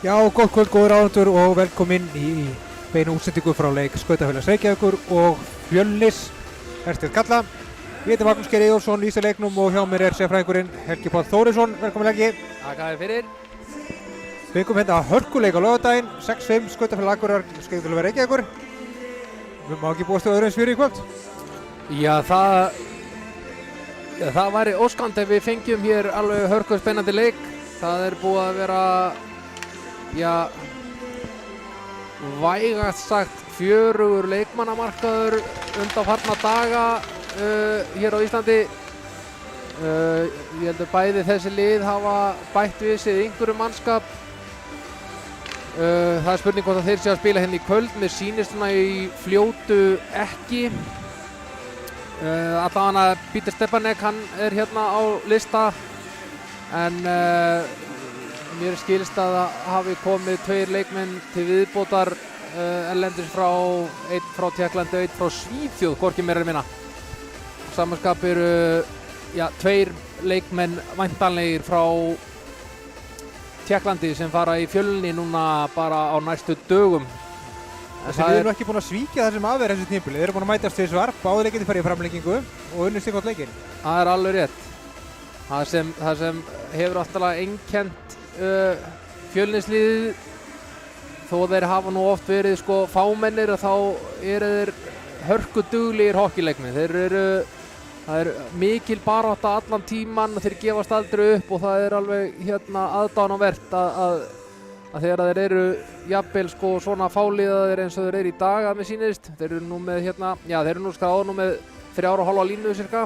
Já, gott kvöld, góður áhorfendur og velkomin í beina útsendingu frá leik Skautafélags Reykjavíkur og Fjölnis Hersteinn Kalla. Ég heiti Magnús Geir Eyjólfsson, lýsir leiknum og hjá mér er sérfræðingurinn Helgi Páll Þórisson. Velkomin Helgi. Takk að þið fyrir. Fengum hérna hörkuleik á laugardaginn, 6-5 Skautafélag Akureyrar Skautafélag Reykjavíkur. Við má ekki búast við öðru eins fyrir í kvöld. Já, það væri óskandi ef við fengjum hér alveg hörku spennandi leik. Það búið að vera, vægast sagt fjörugur leikmannamarkaður undanfarna daga hér á Íslandi. Ég heldur bæði þessi lið hafa bætt við sig einhverju mannskap. Það er spurning hvort að þeir sé að spila hérna í kvöld. Mér sýnist svona í fljótu ekki. Allavega Peter Stepanek, hann er hérna á lista. En mér skilst að það hafi komið 2 leikmenn til viðbótar erlendis frá, einn frá Tékklandi og einn frá Svíþjóð, hvorki meira en minna. Samanskap eru 2 leikmenn væntanlegir frá Tékklandi sem fara í Fjölni núna bara á næstu dögum. Þessi lið nú ekki búin að svíkja það sem af þessu tímabili. Þeir eru búin að mætast til svar, báðir leikirnir farið í framlengingu og unnust eitthvað leikinn. Það er alveg rétt. Það sem hefur alltaf einkennt Fjölnisliðið, þó þeir hafa nú oft verið fámennir, og þá eru þeir hörkuduglegir hockeyleikmenn. Það er mikil barátta allan tíman, þeir gefast aldrei upp og það er alveg aðdánavert að þegar þeir eru jafnvel svona fáliðaðir eins og þeir eru í dag að mér sýnist. Þeir eru nú með þeir eru nú skráð nú með 3,5 línu cirka.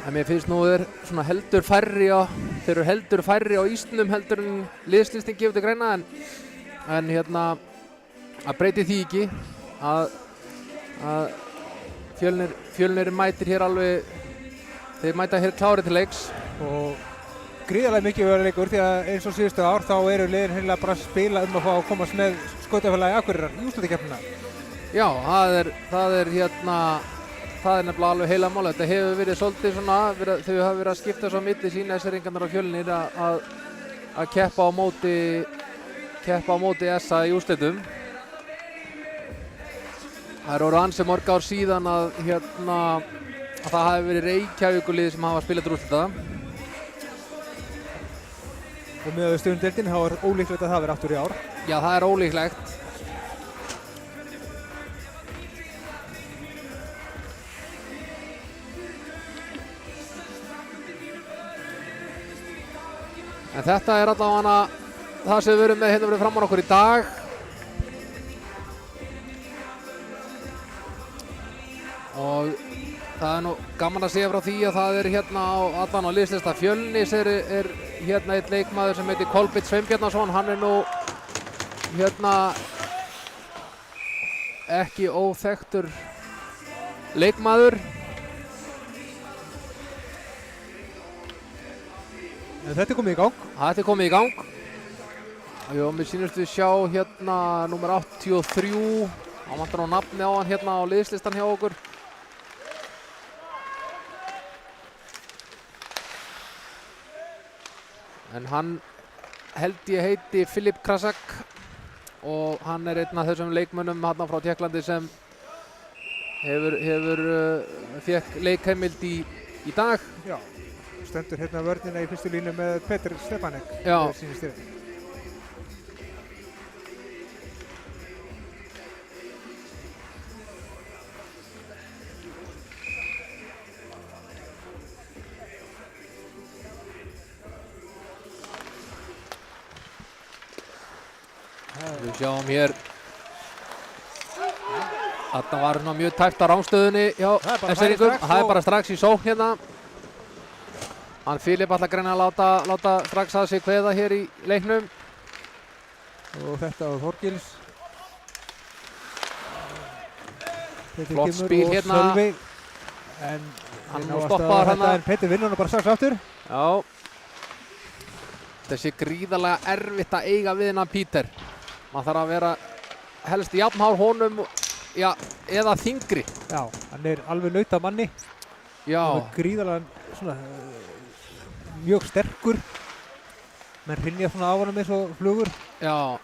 En mér finnst nú þeir svona heldur færri á ísnum heldur en liðslistin gefur til greina, en að breyti því ekki að Fjölnir mætir hér alveg, þeir mæta hér klári til leiks. Og gríðarlega mikilvægur leikur, því að eins og síðustu ár þá eru liðin hreinlega bara að spila að fá að komast með Skautafélagi Akureyrar í úrslitakeppnina. Já, það er nefnilega alveg heila mál. Þetta hefur verið svolítið svona, þau hafa verið að skipta svo milli Sýneysingarnir og Fjölnir að keppa á móti SA í úrslitum. Það eru ansi mörg ár síðan að það hafi verið Reykjavíkurlið sem hafa spilað til úrslita. Og með stöðundeildin þá er ólíklegt að það verið aftur í ár. Já, það er ólíklegt. En þetta er allavega það sem við erum með hérna fyrir framan okkur í dag. Og það er nú gaman að segja frá því að það er allan á liðslista Fjölnis er einn leikmaður sem heitir Kolbeinn Sveinbjarnarson. Hann er nú ekki óþekktur leikmaður. En þetta er komið í gang. Þetta er komið í gang. Jú, mér sýnist við sjá númer 83. Hann vantar á nafni á hann á liðslistan hjá okkur. En hann held ég heiti Filip Krasak og hann er einn af þessum leikmönnum frá Tékklandi sem fekk leikheimild í dag. Já. Stendur vörnina í fyrstu línu með Peter Stepanek. Já. Við sjáum hér þarna var mjög tæpt á rángstöðunni hjá S-eringum. Það er bara strax í sókn hérna. Hann Filip ætlar greinilega að láta strax að sig kveða hér í leiknum. Og þetta á Þorgils. Flott spil hérna. Sölvi. En hann nú stoppaður hérna. En Petur vinnur hann bara strax aftur. Já. Þessi gríðarlega erfitt að eiga við hennan Peter. Man þarf að vera helst jafnhár honum, eða þyngri. Já, hann er alveg nauta manni. Já. Hann er gríðarlega svona mjög sterkur. menn hrynja svona á honum eins og flugur. Já.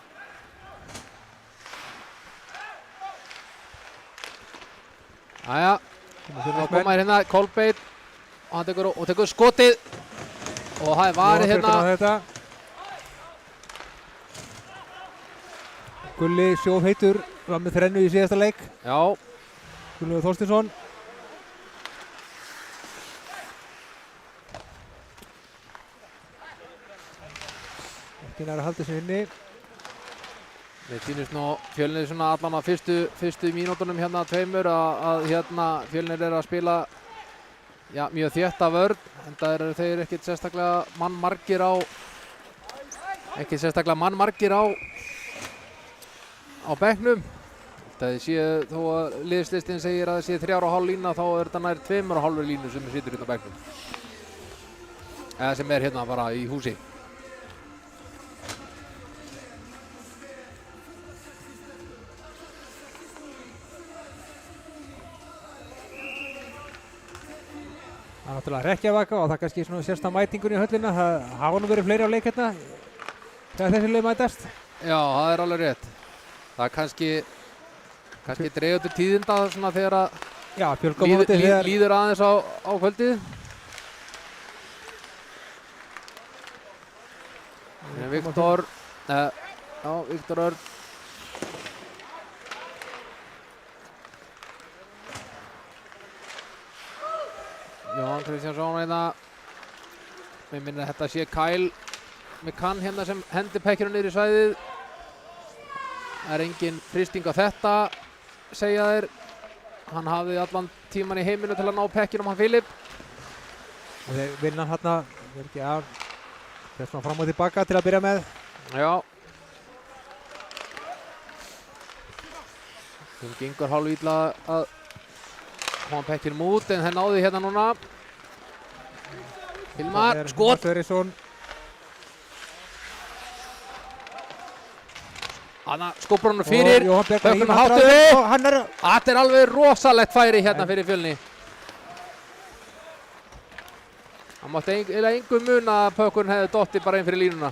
Jæja, þá koma hérna Kolbeinn og hann tekur skotið og það er varið hérna. Gulli sjófheitur var með þrennu í síðasta leik. Já. Gunnlaugur Þorsteinsson. Ekki nær að halda sig inni. Mér sýnist nú Fjölnir svona allan á fyrstu mínútunum hérna tveimur að hérna Fjölnir að spila já, mjög þétta vörn, en það eru þeir ekkert sérstaklega mannmargir á bekknum. Það sé þó að liðslistin segir að það sé 3,5 lína, þá er þetta nær 2,5 línu sem situr hérna á bekknum. Eða sem er hérna bara í húsi. Það er náttúrulega Reykjavík og það er kannski svona sérst að mætingun í höllina. Það hafa nú verið fleiri á leik hérna þegar þessi lið mætast. Já, það er alveg rétt. Það er kannski dregur til tíðinda svona þegar að líður aðeins á kvöldið. Viktor Örn. Jóhann Kristjánsson hérna. Mér minnir að þetta sé Kyle McCann hérna sem hendi pekkinu niður í svæðið. Það er engin frysting á þetta, segja þeir. Hann hafði allan tíman í heiminu til að ná pekkinum hann Filip. Og þeir vinna hérna, þeir svona fram og tilbaka til að byrja með. Já. Þeim gengur hálfítla að koma pekkinum út, en þeir náði hérna núna. Hilmar, skot! Þannig að skópar hann fyrir, Pökkurinn háttu við. Þetta er alveg rosalegt færi hérna fyrir Fjölni. Það mátti eiginlega engum muna að Pökkurinn hefði dottið bara inn fyrir línuna.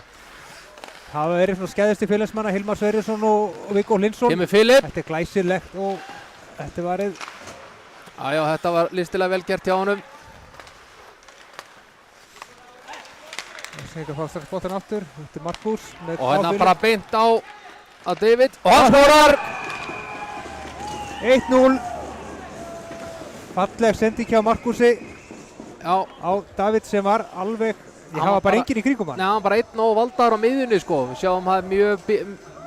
Það verið svona skæðusti félagsmanna, Hilmar Sverrisson og Viggo Hlinsson. Kemur Filip. Þetta er glæsilegt og þetta varið. Já, þetta var listilega vel gert hjá honum. Það er fara strax bóttan aftur, þetta er Markus. Og hérna bara beint á David. Og hann skorar! 1-0. Falleg sending hjá Markusi á David sem var alveg, ég hafa bara enginn í kringum hann. Nei, hann bara einn og valdaður á miðjunni sko. Við sjáum það er mjög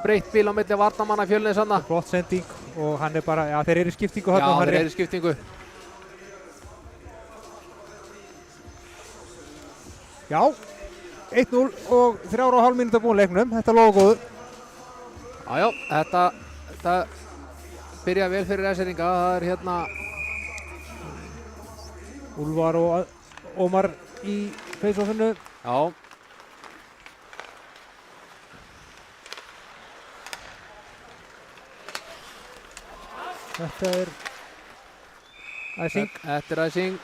breytt bíl á milli varnarmanna Fjölnis þarna. Flott sending og hann er bara, já þeir eru í skiptingu þarna. Já, þeir eru í skiptingu. Já, 1-0 og 3,5 mínútur búin leiknum, þetta logo góður. Já, þetta byrja vel fyrir Eseringa, það er hérna Úlfar og Ómar í face-offinu. Já. Þetta er æsing. Þetta er æsing.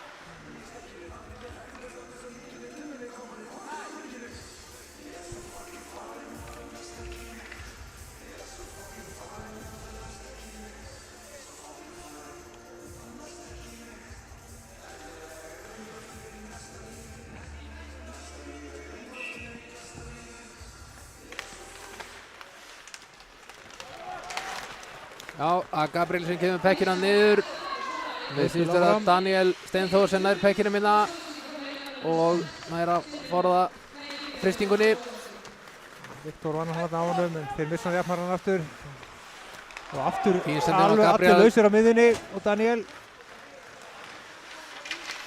Já, að Gabrielsson kemur pekkina niður. Við sýnst að Daniel Steinþórsen nær pekkinu minna og nær að forða frystingunni. Viktor vann hann á honum en þeir missa hann jafnarinn aftur. Og aftur alveg allir lausir á miðjunni og Daniel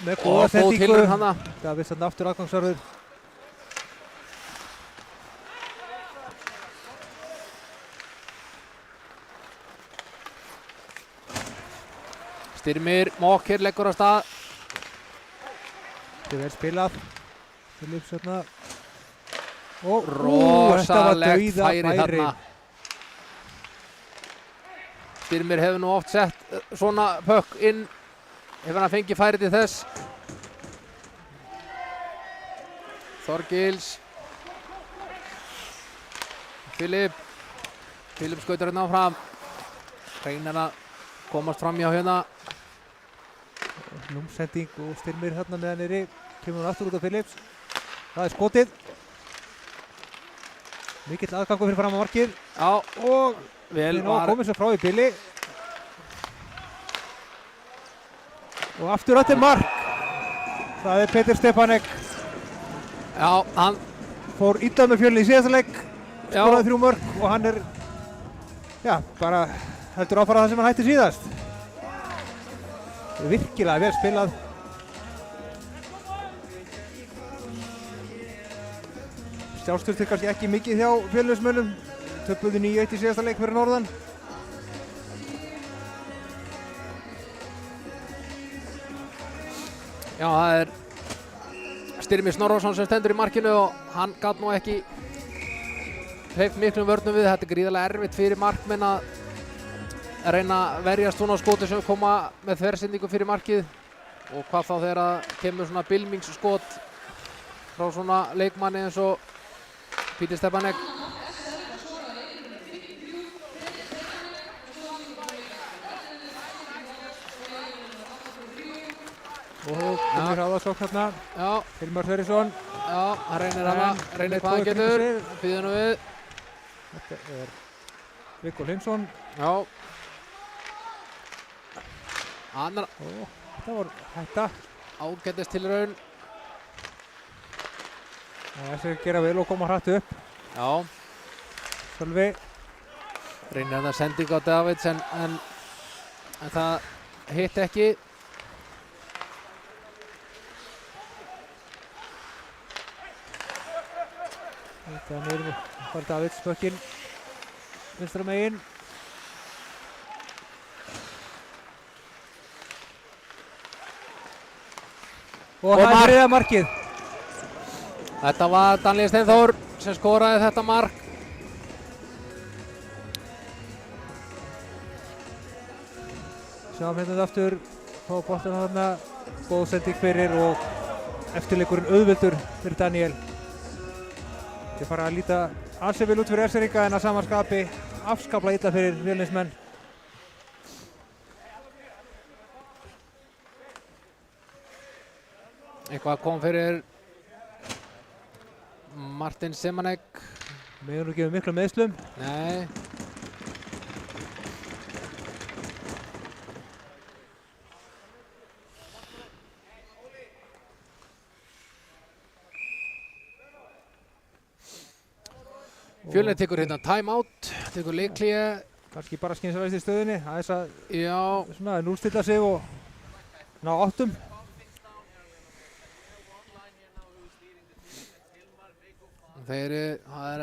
með góða sendingu. Það vissi hann aftur aðgangsarður. Styrmir Mokker leggur á stað. Þetta er vel spilað. Philips hérna. Og rosalegt færi þarna. Styrmir hefur nú oft sett svona pökk inn. Hefur hann fengið færi til þess. Þorgils. Filip skautar hérna áfram. Reynir að komast fram hjá hérna. Lúmsending og Styrmir hérna meðan niðri. Kemur hann aftur út af Philips. Það er skotið. Mikill aðgangur fyrir fram á markið. Já, og vel var... komið svo frá í bili. Og aftur þetta er mark. Það er Petur Stepanek. Já, hann... fór illa með Fjölni í síðasta leik. Já. Skoraði 3 mörk og hann er... já, bara heldur áfara það sem hann hætti síðast. Virkilega vel spilað. Sjálfstöðstil kannski ekki mikið hjá Fjölnismönnum. Töpuðu 9-1 í síðasta leik fyrir norðan. Já, það er Styrmir Snorrason sem stendur í markinu og hann gat nú ekki hreyft miklum vörnum við. Þetta er gríðarlega erfitt fyrir markmenn að reyna að verjast svona á skoti sem koma með þversendingu fyrir markið, og hvað þá þegar það kemur svona bylmingsskot frá svona leikmanni eins og Petur Stepanek. Og komið hraðasókn hérna. Já, Hilmar Sverrisson. já, hann reynir hana, reynir hvað hann getur, býður nú við. Þetta er Viggo Hlinsson. Já. Annar Þetta var hætta. ágætist tilraun. Þessi gera vel og koma hratt upp. Já, Sölvi. reynir hann að sendingu á Davids en það hitt ekki. Þetta er niður var Davids spökkinn vinstra megin. Og það er þriðja markið. Þetta var Daniel Steinþór sem skoraði þetta mark. Sjáum hérna þetta aftur. Fá boltan þarna. Góð sending fyrir og eftirleikurinn auðveldur fyrir Daniel. Þeir fara að líta ansi vel út fyrir Efseringa en að samanskapi afskaplega illa fyrir Fjölnismenn. Eitthvað kom fyrir Martin Semanek. Meður nú gefið miklu meiðslum. Nei. Fjölnir tekur hérna time out, tekur leikhlé. Kannski bara skynsamlegast í stöðunni, aðeins að Já, svona núllstilla sig og ná áttum. það er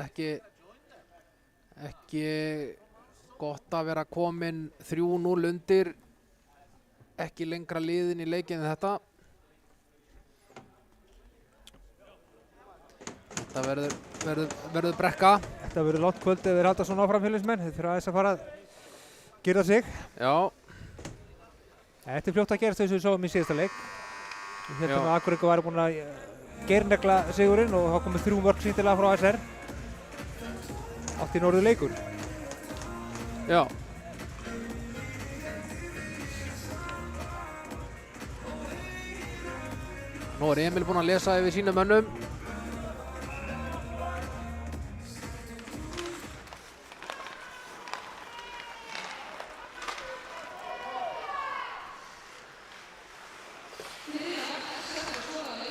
ekki gott að vera komin 3-0 undir, ekki lengra liðin í leikinn en þetta. Þetta verður brekka. Þetta verður langt kvöld ef þeir halda svona áfram Fjölnismenn. Þeir þurfa aðeins að fara að girða sig. Já. Þetta er fljótt að gerast eins og við sáum í síðasta leik. Við heldum að Akureyringur væri búin að gernegla sigurinn og þá komið 3 mörk sýndilega frá SR. Átt í norður leikur. Já. Nú er Emil búinn að lesa yfir sínum mönnum.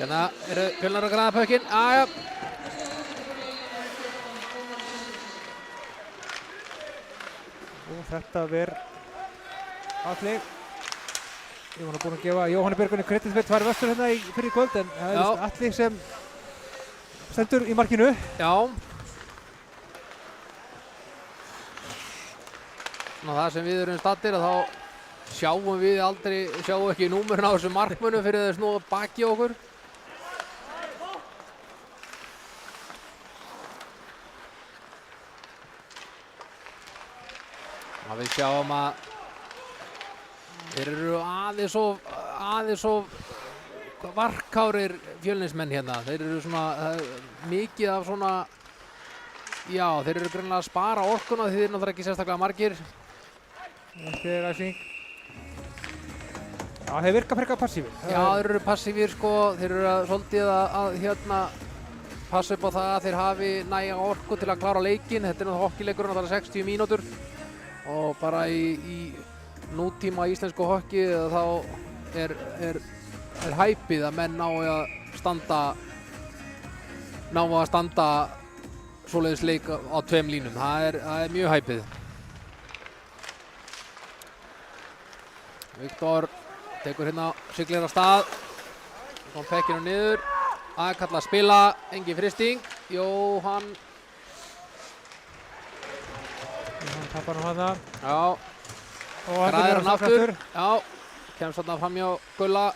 Hérna eru Fjölnir að græða pökkinn. Aja. Og þetta verður Atli. Ég var búinn að gefa Jóhanni Björgvinni kredit fyrir 2 vestur hérna fyrir kvöld en það er vist Atli sem stendur í markinu. Já. Ná, það sem við erum stattir að þá sjáum við aldrei, sjáum ekki númerinn á þessum markmönnum fyrir þess nú baki okkur. Við sjáum að þeir eru aðeins of varkárir Fjölnismenn hérna. Þeir eru svona mikið af svona Já, þeir eru greinilega að spara orkuna því þeir eru náttúrulega ekki sérstaklega margir. Þetta er ræsing. Já, þeir virka frekar passífir. Já, þeir eru passífir sko, þeir eru svolítið að hérna passa upp á það að þeir hafi næga orku til að klára leikinn. Þetta er náttúrulega hokkileikurinn, það er 60 mínútur og bara í nútíma íslensku hokki þá er hæpið að menn ná að standa svoleiðis leik á 2 línum. Það er mjög hæpið. Viktor tekur hérna siglir af stað. Kom fekkinu niður. Aðkalla að spila, engin fristing. Jóhann tapar nú hana. Já. Og græðir hann aftur. Já. Kemst þarna fram hjá Gulla.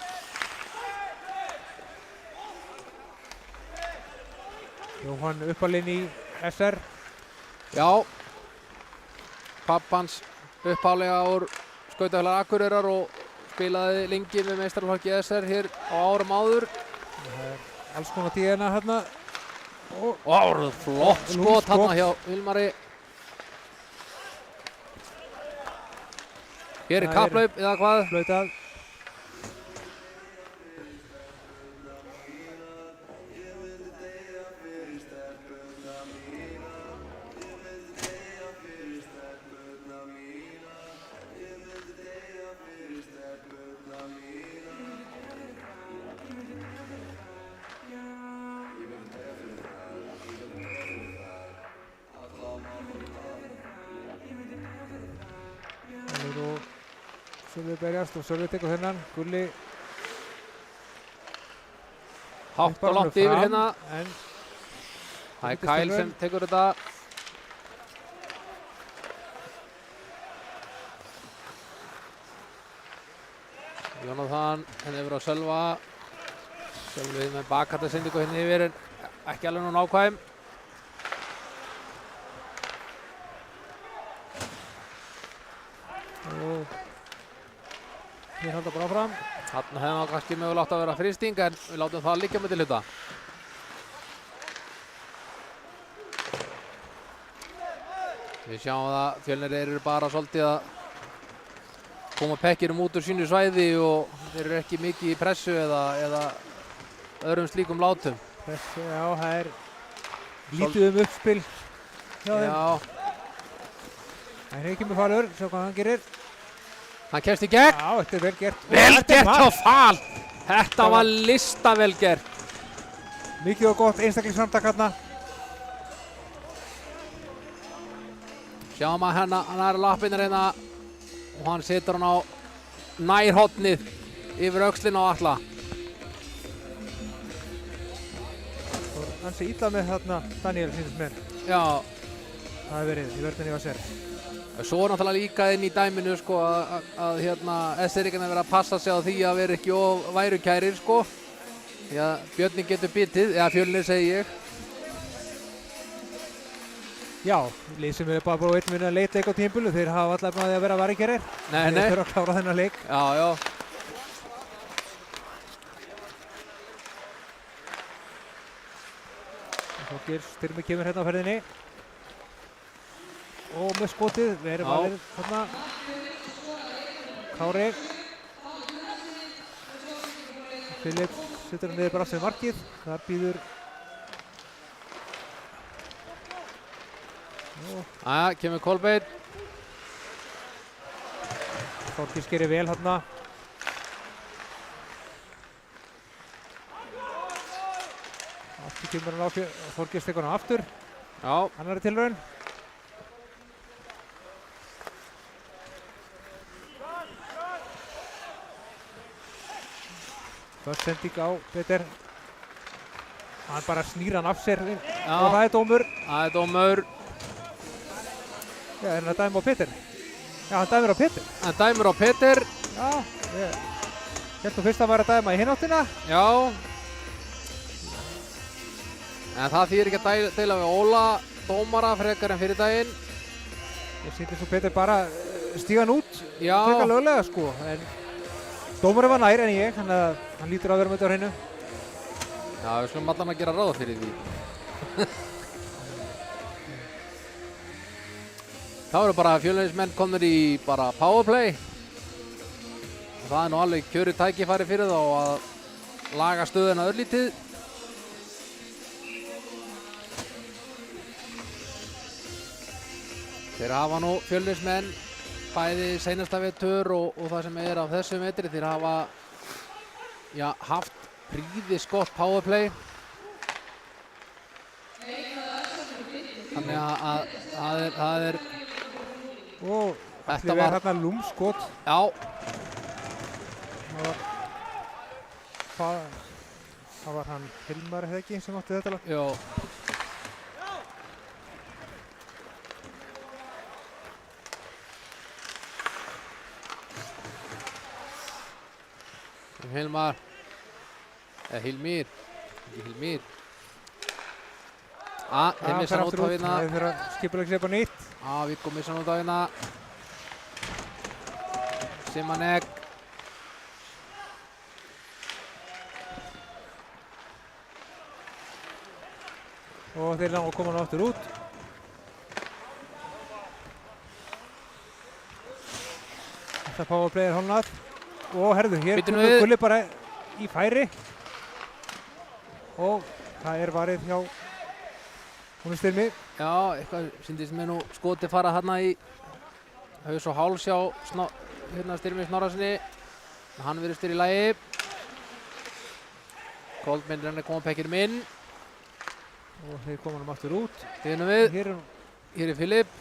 Jóhann uppalinn í SR. Já. Pappans uppálega úr Skautafélag Akureyrar og spilaði lengi með meistaraflokki SR hér á árum áður. Það er alls konar DNA hérna. Flott skot hérna hjá Vilmari. Hér er kapplaup eða hvað? Flautað. Sölvi berjast og Sölvi tekur þennan. Gulli hátt og langt yfir hérna. Það er Kyle sem tekur þetta. Jónatan henni yfir á Sölva. Sölvi með bakhallasendingu henni yfir en ekki alveg nú nákvæm. Við halda bara áfram. Þarna hefði hann kannski mögulega átt að vera frysting en við látum það liggja með til hluta. Við sjáum að Fjölnir eru bara svolítið að koma pekkirum út úr sínu svæði og þeir eru ekki mikið í pressu eða öðrum slíkum látum. Pressu, já, það er lítið uppspil hjá þeim. Já. Það er ekki með Falur, sjá hvað hann gerir. Hann kemst í gegn. Já, þetta er vel gert. Vel gert hjá Fal. Þetta var listavel gert. Mikið og gott einstaklingsframtak hérna. Sjáum að hann er lappinir hérna og hann setur hann á nærhotnið yfir öxlinn á Atla. Hann sé illa með hérna Daniel sínist menn. Já. Það hefur verið í vörðinni á sér. Svo er náttúrulega líka inn í dæminu sko að hérna SR-ríkjarnir verið að passa sig á því að vera ekki of værukærir sko. Því að Björni getur bitið, eða Fjölnir segi ég. Já, lið sem er bara búið einn að leita eitthvað á tímabili, þeir hafa allar með að vera værukærir. Nei. Þeir þurfa að klára þennan leik. Já. Þorgeir Styrmi kemur hérna á ferðinni. Og með skotið, við erum alveg þarna. Kári. Filip setur hann niður bara aftur markið. Þar býður. Æja, kemur Kolbeinn. Þorgeir skerir vel þarna. Aftur kemur hann á Þorgeir stekur hann aftur. Já. Annarri tilraun. Förstsending á Peter. Hann bara snýr hann af sér og það er dómur. Það er dómur. Já, er hann að dæma á Peter? Já, hann dæmir á Peter. Hann dæmir á Peter. Já, ég held nú fyrst að hann væri að dæma í hináttina. Já. En það þýðir ekki að deila við Óla dómara frekar en fyrir daginn. Ég sýndi svo Peter bara stíga hann út. Já. Frekar löglega sko. En dómarinn var nær en ég, þannig að hann lítur að vera með þetta á hreinu. Já, við skulum allan að gera ráð fyrir því. Þá eru bara Fjölnismenn komnir í bara powerplay. Það er nú alveg kjörið tækifæri fyrir þá að laga stöðuna örlítið. Þeir hafa nú Fjölnismenn bæði seinasta vetur og það sem er af þessu vetri. Þeir hafa haft prýðisgott powerplay. Þannig að það er Og Þetta allir var- verið hérna lúmskot. já, Það var hann Hilmar eða ekki sem átti þetta lag. já. Hilmar eða Hilmir, ekki Hilmir. Þeir missa hann út á hérna. Það er fyrir að skipulega sér bara nýtt. Viggo missa hann út á hérna. Simanek. Og þeir ná að koma hann aftur út. Þetta powerplay er hálnað. Og herðu, hér Bíddu nú kemur við. Gulli bara í færi. Og það er varið hjá hún Styrmi. Já, eitthvað syndist mér nú skoti fara þarna í haus og háls hjá hérna Styrmi Snorrasinni. Hann virðist í lagi. Kolbeinn reynir að koma pekkinum inn. Og þeir koma hann aftur út. Þeginum við. Hér Hér er Filip.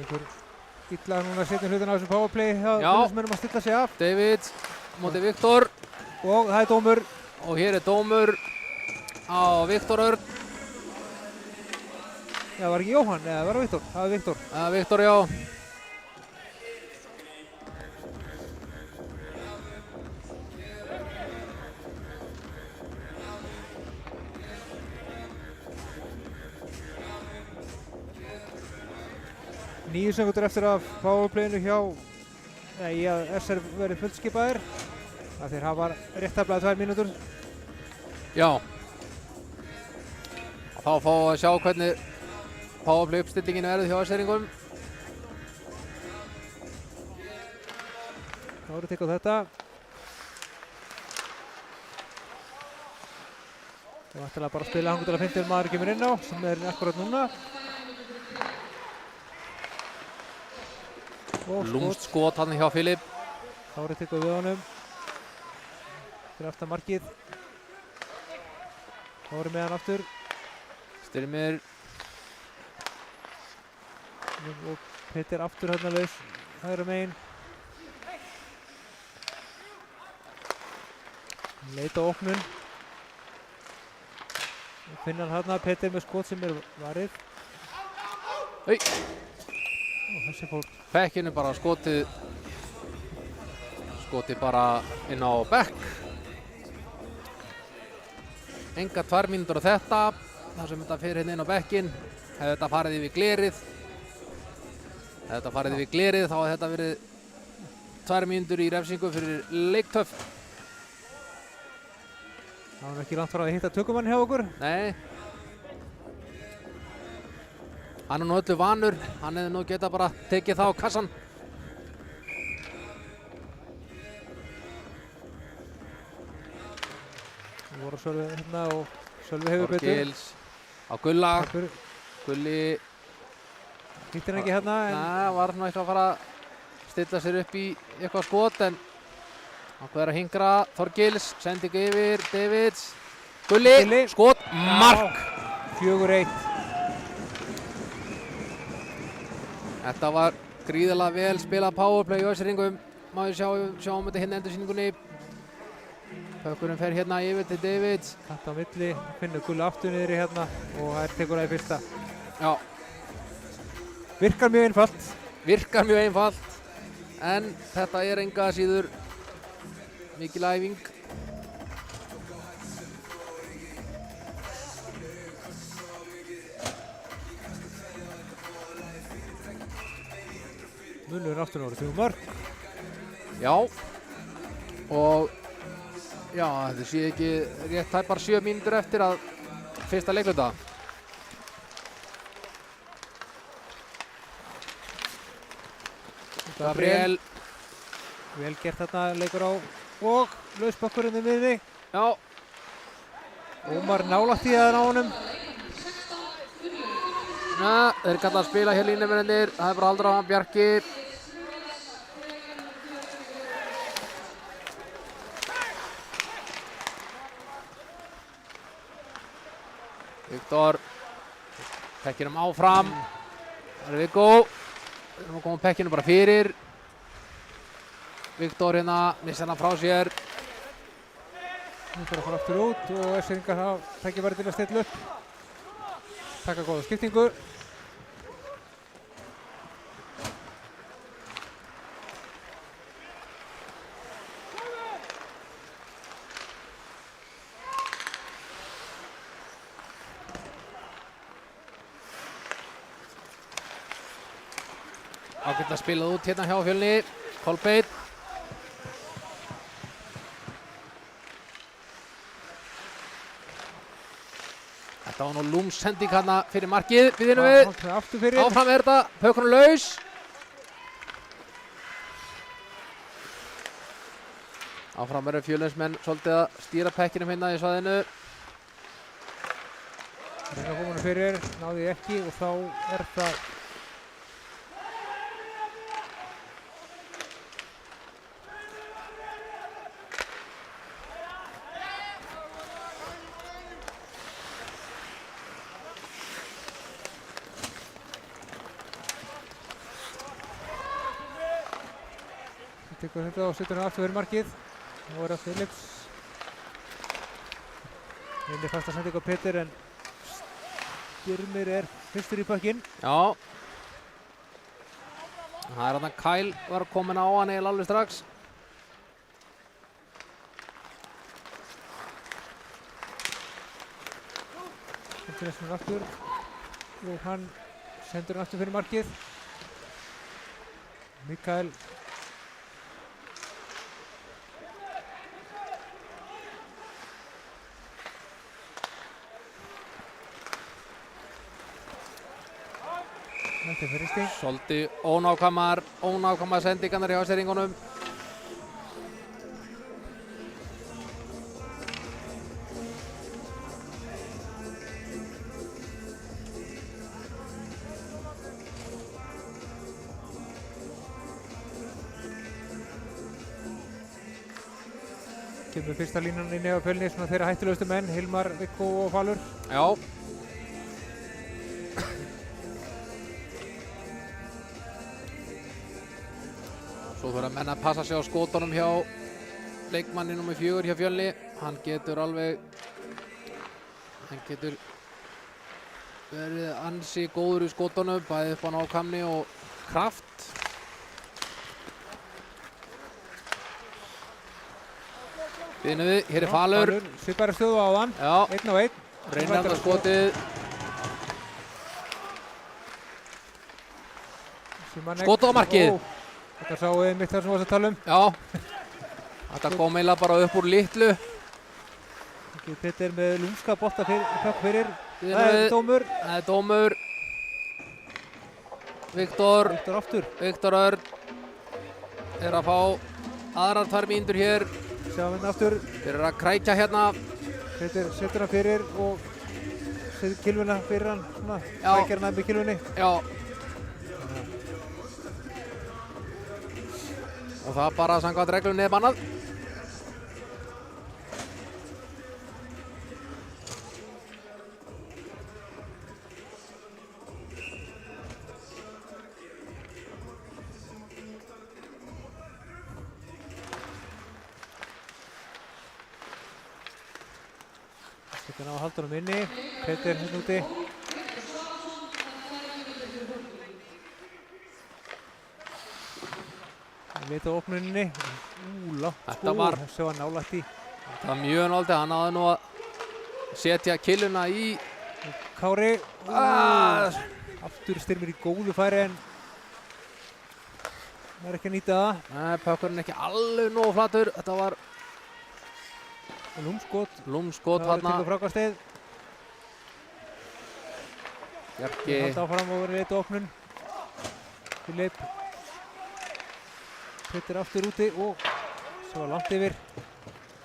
einhver illa núna að setja hlutina á þessu powerplay hjá Já. Fjölnismönnum að stilla sig af. David móti Viktor. Og það er dómur. Og hér er dómur á Viktor Örn. Já, það var ekki Jóhann, eða var það Viktor? Það var Viktor. Viktor, já. Níu sekundur eftir af powerplayinu hjá í að SR verið fullskipaðir. Það þeir hafa rétt tæplega 2 mínútur. Já. Þá fáum við að sjá hvernig powerplay uppstillingin verður hjá SR-ingum. Þá eru tekið á þetta. Það var ættilega bara að spila hangur til að 50 maður kemur inn á, sem er akkurat núna. Og Lúmst skot hann hjá Filip. Þá eru tekið við honum. Fyrir aftan markið. Þá eru með hann aftur. Styrmir. Og Petter aftur hérna laus. Hægra megin. Leita á opnun. Og finna hann hérna. Petter með skot sem er varið. Hei. Og þessi fór. Bekkinu bara skotið bara inn á bekk. Enga 2 mínútur á þetta. Þar sem þetta fer hérna inn á bekkin. Hefði þetta farið yfir glerið. Þá hefði þetta verið 2 mínútur í refsingu fyrir leiktöf. Það var ekki langt frá að hitta tökumann hjá okkur. Nei. Hann er nú öllu vanur. Hann hefði nú getað bara tekið það á kassan. Það voru Sölvi hérna og Sölvi hefur betur. Þorgils á Gulla. Takkur. Gulli. Hittir hann ekki hérna en Nei, var nú eitthvað að fara að stilla sér upp í eitthvað skot en hann er að hingra. Þorgils, sendingu yfir, Davids. Gulli, skot, mark. 4-1. Þetta var gríðarlega vel spilað powerplay í SR-ingum. Má við sjá þetta hérna endursýningunni. Pökkurinn fer hérna yfir til Davids. Katt á milli, finnur Gulli aftur niðri hérna og það er tekur það í fyrsta. Já, Virkar mjög einfalt. virkar mjög einfalt. En þetta er enga síður mikil æfing. Munur aftur orðið 3 mörg. Já. Og já, þetta sé ekki rétt tæpar 7 mínútur eftir að fyrsta leikluta. Gabriel. Vel gert þarna, leikur á og lausbakkurinn í miðri. Já. Ómar nálægt í það á honum. Þeir kalla að spila hér línumennir. Það er bara haldur á hann Bjarki. Viktor. Pekkinum áfram. Það er Viggo. Við erum að koma pekkinu bara fyrir. Viktor hérna, missa hann frá sér. Nú bara að fara aftur út og Esseringar hafa tækifæri til að stilla upp. Taka góða skiptingu. Ágætlega spilað út hérna hjá Fjölni. Kolbeinn. Þetta var nú lúmsending hérna fyrir markið. Býðinu við. Aftur fyrir. Áfram er þetta. Pökkunum laus. Áfram eru Fjölnismenn svolítið að stýra pekkinum hérna í svæðinu. Reyna að koma honum fyrir. Náði ekki og þá er það tekur þetta og setur hann aftur fyrir markið. Nú er það Phillips. Vinni fasta sending á Peter en Styrmir er fyrstur í pakkinn. Já. Það er þarna Kyle var komin á hann eiginlega alveg strax. Sendur hann aftur og hann sendur hann aftur fyrir markið. Mikael Þetta er fyrirsting. Svolítið ónákvæmar sendingarnar hjá Esseringunum. Kemur fyrsta línan inn á Fjölni, svona þeirra hættulegustu menn, Hilmar, Viggo og Falur. Já. Svo þurfa menn að passa sig á skotunum hjá leikmanni nr. 4 hjá Fjölni. Hann getur verið ansi góður í skotunum, bæði upp á nákvæmni og kraft. Býðinu við, hér er Falur. Svipari stöðu á hann, Já. 1 á 1. Reynir hann skotið. Skotið á markið. Þetta sáum við mitt þar sem við varst að tala um. Já. Þetta kom eiginlega bara upp úr litlu. Peter með lúmska bolta fyrir. Býðinu Það er við. dómur. Það er dómur. Viktor Aftur. Viktor Örn er að fá aðrar 2 mínútur hér. Sjáum við aftur. Þeir eru að krækja hérna. Peter setur hann fyrir og setur kilvuna fyrir hann. Svona, Já. krækjar hann með kilvunni. Já. Og það bara samkvæmt reglunni er bannað. Setur hann á að halda honum inni. Peter hérna úti. Leit á opnuninni. Látt Þetta var- þessu var nálægt í. Það var mjög nálægt. Hann náði nú að setja killuna í. Kári. Ah. Aftur Styrmir í góðu færi en Það er ekki að nýta það. Nei, pökkurinn ekki alveg nógu flatur. Þetta var Lúmskot. lúmskot Það þarna. tekur frákasteið. Bjarki. Halda áfram og verið eitt opnun. Filip. Petur aftur úti og svo langt yfir.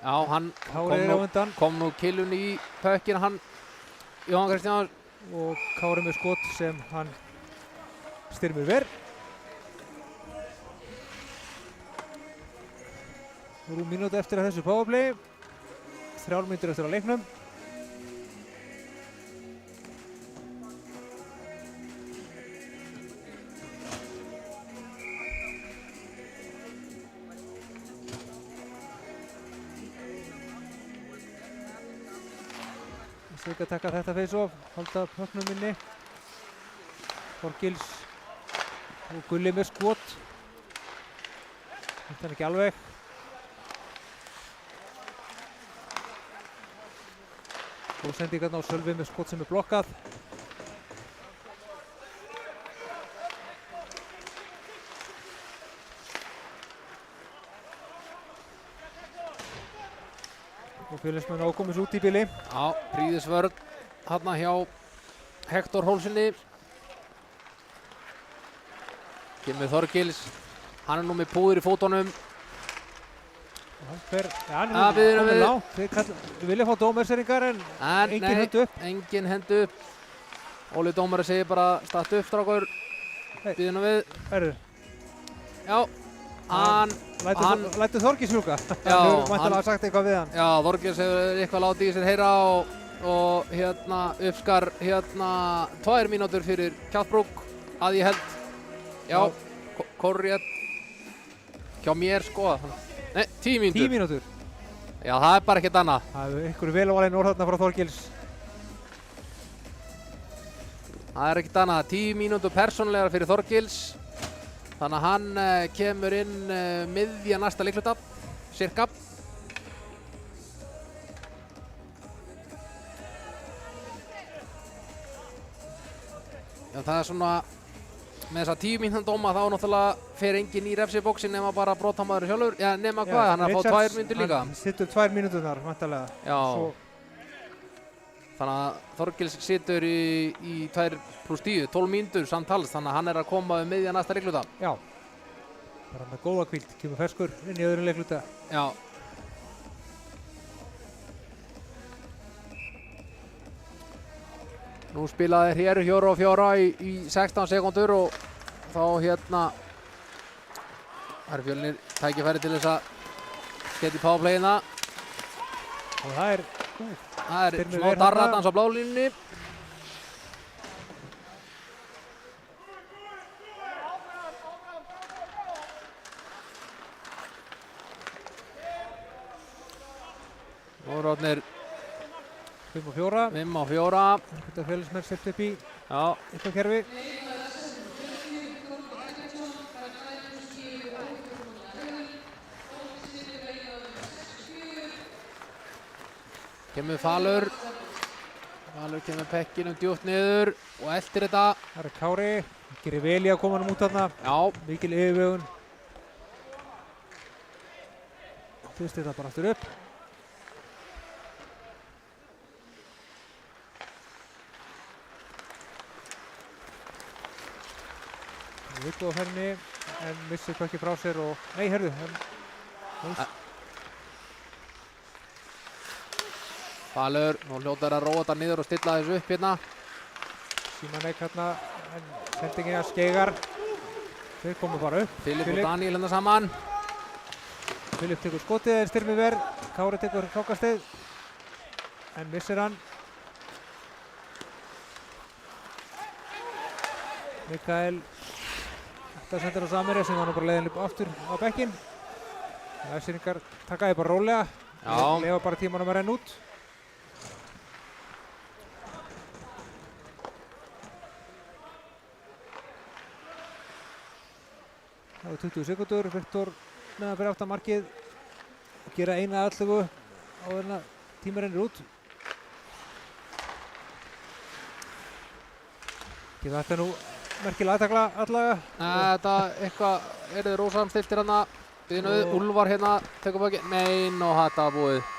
Já, hann Kári er á undan. kom nú killun í pökkinn, hann Jóhann Kristján. Og Kári með skot sem hann styrmir verð. Rúm mínúti eftir að þessu powerplay. 3 mínútur eftir að leiknum. Sveik að taka þetta face-off, halda pökknum inni. Þorgils og Gulli með skot. Þetta er ekki alveg. Og sendingarna á Sölvi með skot sem er blokkað. Og félagsmenn ákomins út í bili. Já, príðisvörð hérna hjá Hektor Hólsinni. Kemur Þorgils, hann er nú með púður í fótunum. Hann við er erum komið við- langt. Við viljum fá dómerseringar en engin hendu upp. Engin hendu upp. Óli dómari segir bara statt upp, strákur. Hey. Býðum við. Herru, Já, hann, lætur Þorgils ljúka. Já, Hann hefur mæntanlega sagt eitthvað við hann. já, Þorgils hefur eitthvað látið í sér heyra og hérna uppskar hérna 2 mínútur fyrir Kjallbrúk að ég held. Já, korrétt hjá mér sko. Nei, 10 mínútur. 10 mínútur. Já, það er bara ekkert annað. Það er einhverju velvalin orð þarna frá Þorgils. Það er ekkert annað. 10 mínútur persónulegar fyrir Þorgils. Þannig að hann kemur inn miðja næsta leikluta, cirka. Já, það er svona, með þessa 10 mínútur dóma þá náttúrulega fer enginn í refsibóksin nema bara brotamaður sjálfur. Já, nema hvað, hann er að fá 2 mínútur líka. Hann situr 2 mínúturnar, mæntanlega. Já. Svo, Þannig að Þorgils situr í 2 + 10, 12 mínútur samtals, þannig að hann er að koma um miðja næsta leikluta. já. Bara með góða hvíld, kemur ferskur inn í öðru leikluta. Já. Nú spilaði hér 4 í 16 sekúndur og þá hérna það er Fjölnir tækifæri til þess að geta í powerplayina. Og það er, Það er Styrmir smá ver darratans á blálínunni. Nú er orðnir 5 og 4. 5 og 4. Þetta félagsmenn sett upp í Já, eitthvað kerfi. kemur Falur. Falur kemur pekkinum djúpt niður og eldir þetta. Það er Kári, gerir vel í að koma hann út þarna. Já, Mikil yfirvegun. Fyrst þetta bara aftur upp. Viggo á ferðinni en missir ekki frá sér og... Nei, herðu. Falur, nú hljótar að róa þetta niður og stilla þessu upp hérna. Símanek hérna en sendingin að Skeigar. Þeir komu bara upp. Filip og Daniel hérna saman. Filip tekur skotið en Styrmir ver. Kári tekur klákasteið en missir hann. Mikael þetta sendir á Samir sem var nú bara leiðin upp aftur á bekkinn. Æseringar takaði bara rólega. Já. Lefa bara tímanum að renna út. Það var 20 sekundur. Viktor með að byrja aftan markið og gera eina aðallugu á þennan tíma rennir út. Þetta nú merkilega aðtakla allavega. Þetta eitthvað, eru þið rósamstiltir hérna, byggðinu, Úlfar hérna, tekur baki, nein og þetta var búið.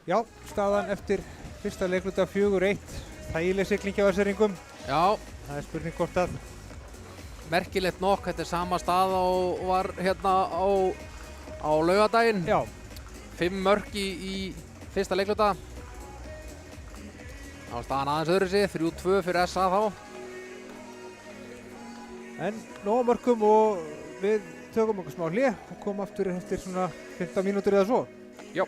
Já, staðan eftir fyrsta leikluta 4-1. Þægileg sigling hjá Össeringum. Já, Það er spurning hvort að merkilegt nokk, þetta er sama stað og var hérna á laugardaginn. já, 5 mörk í fyrsta leikluta. Þá var staðan aðeins öðru sig, 3-2 fyrir SA þá. en nóg mörkum og við tökum okkur smá hlé og komum aftur eftir svona 15 mínútur eða svo. Já.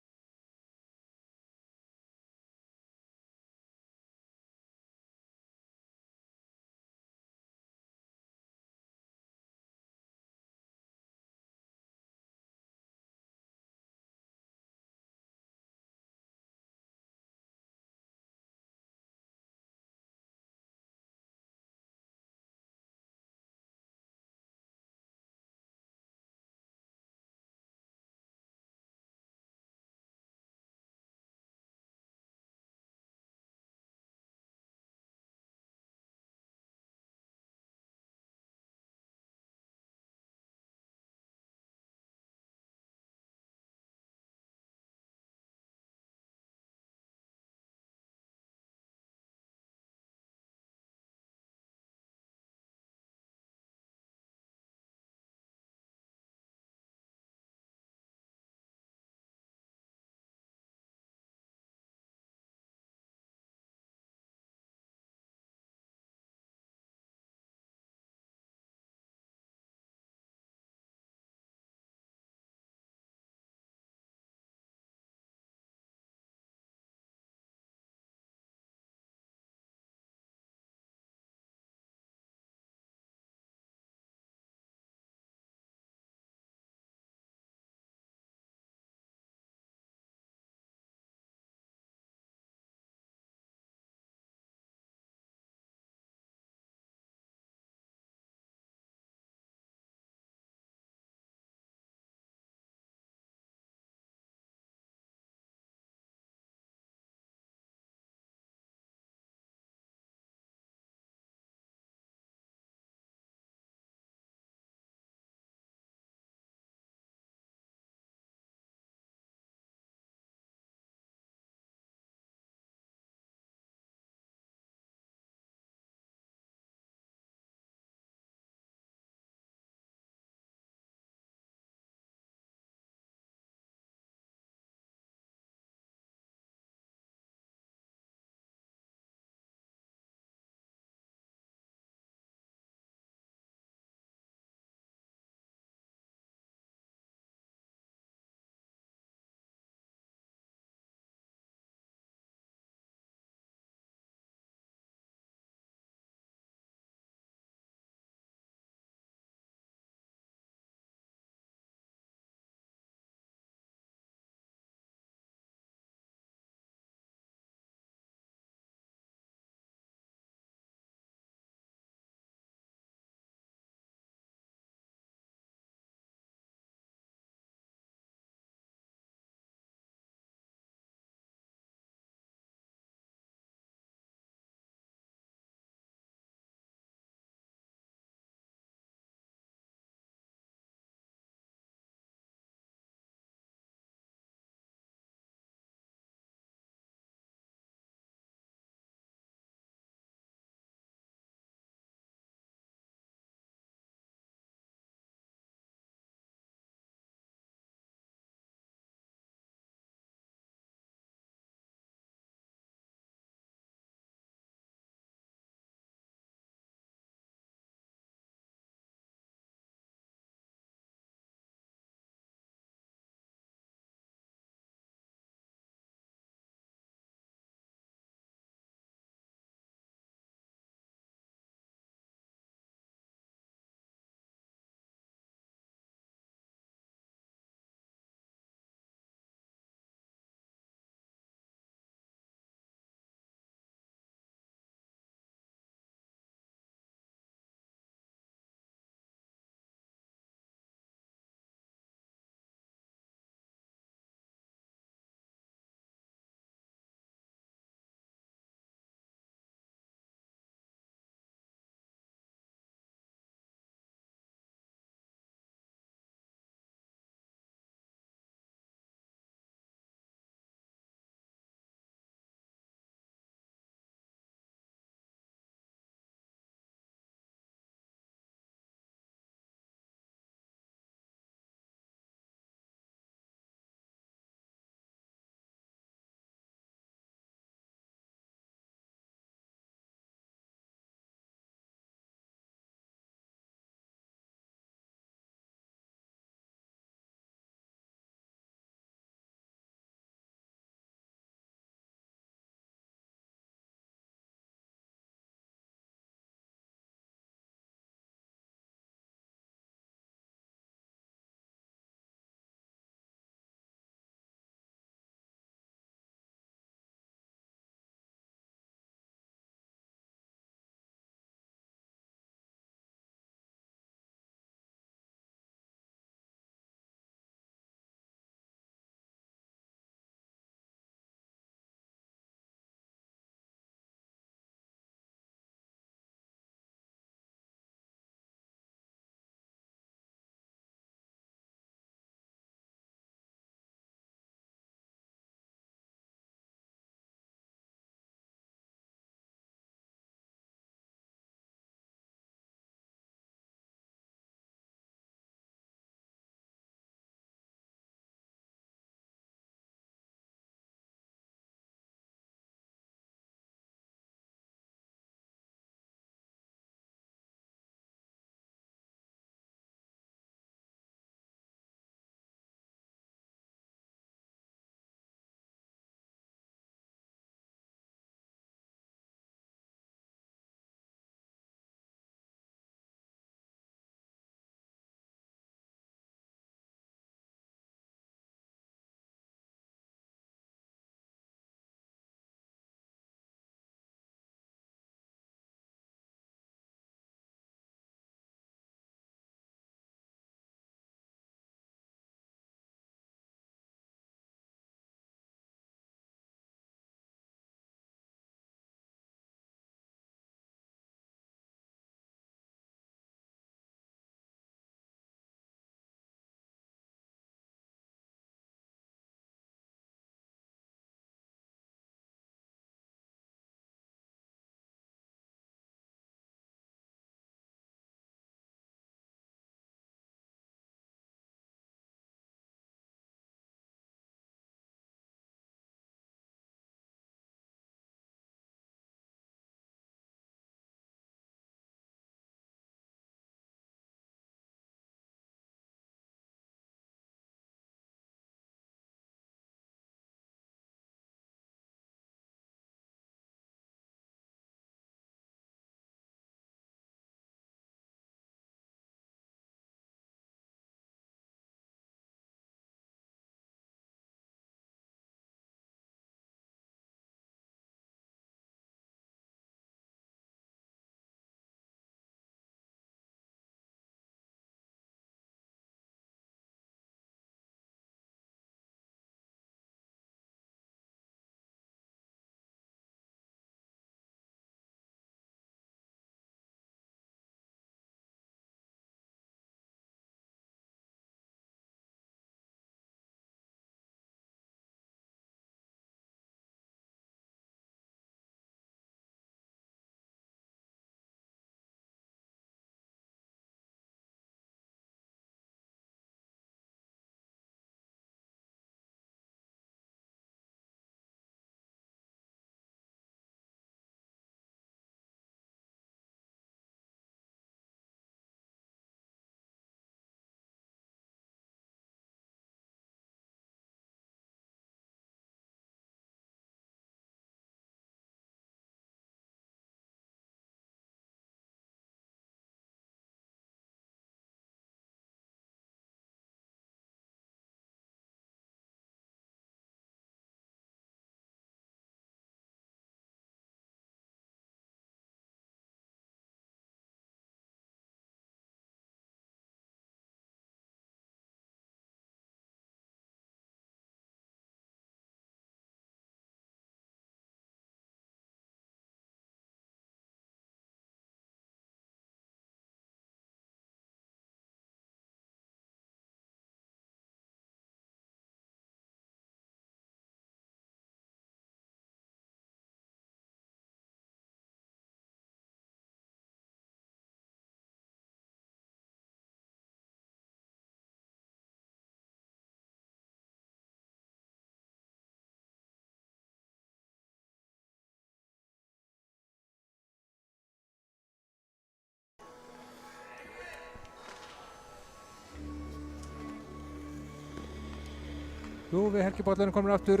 Jú, við Helgi Bállurinn komin aftur.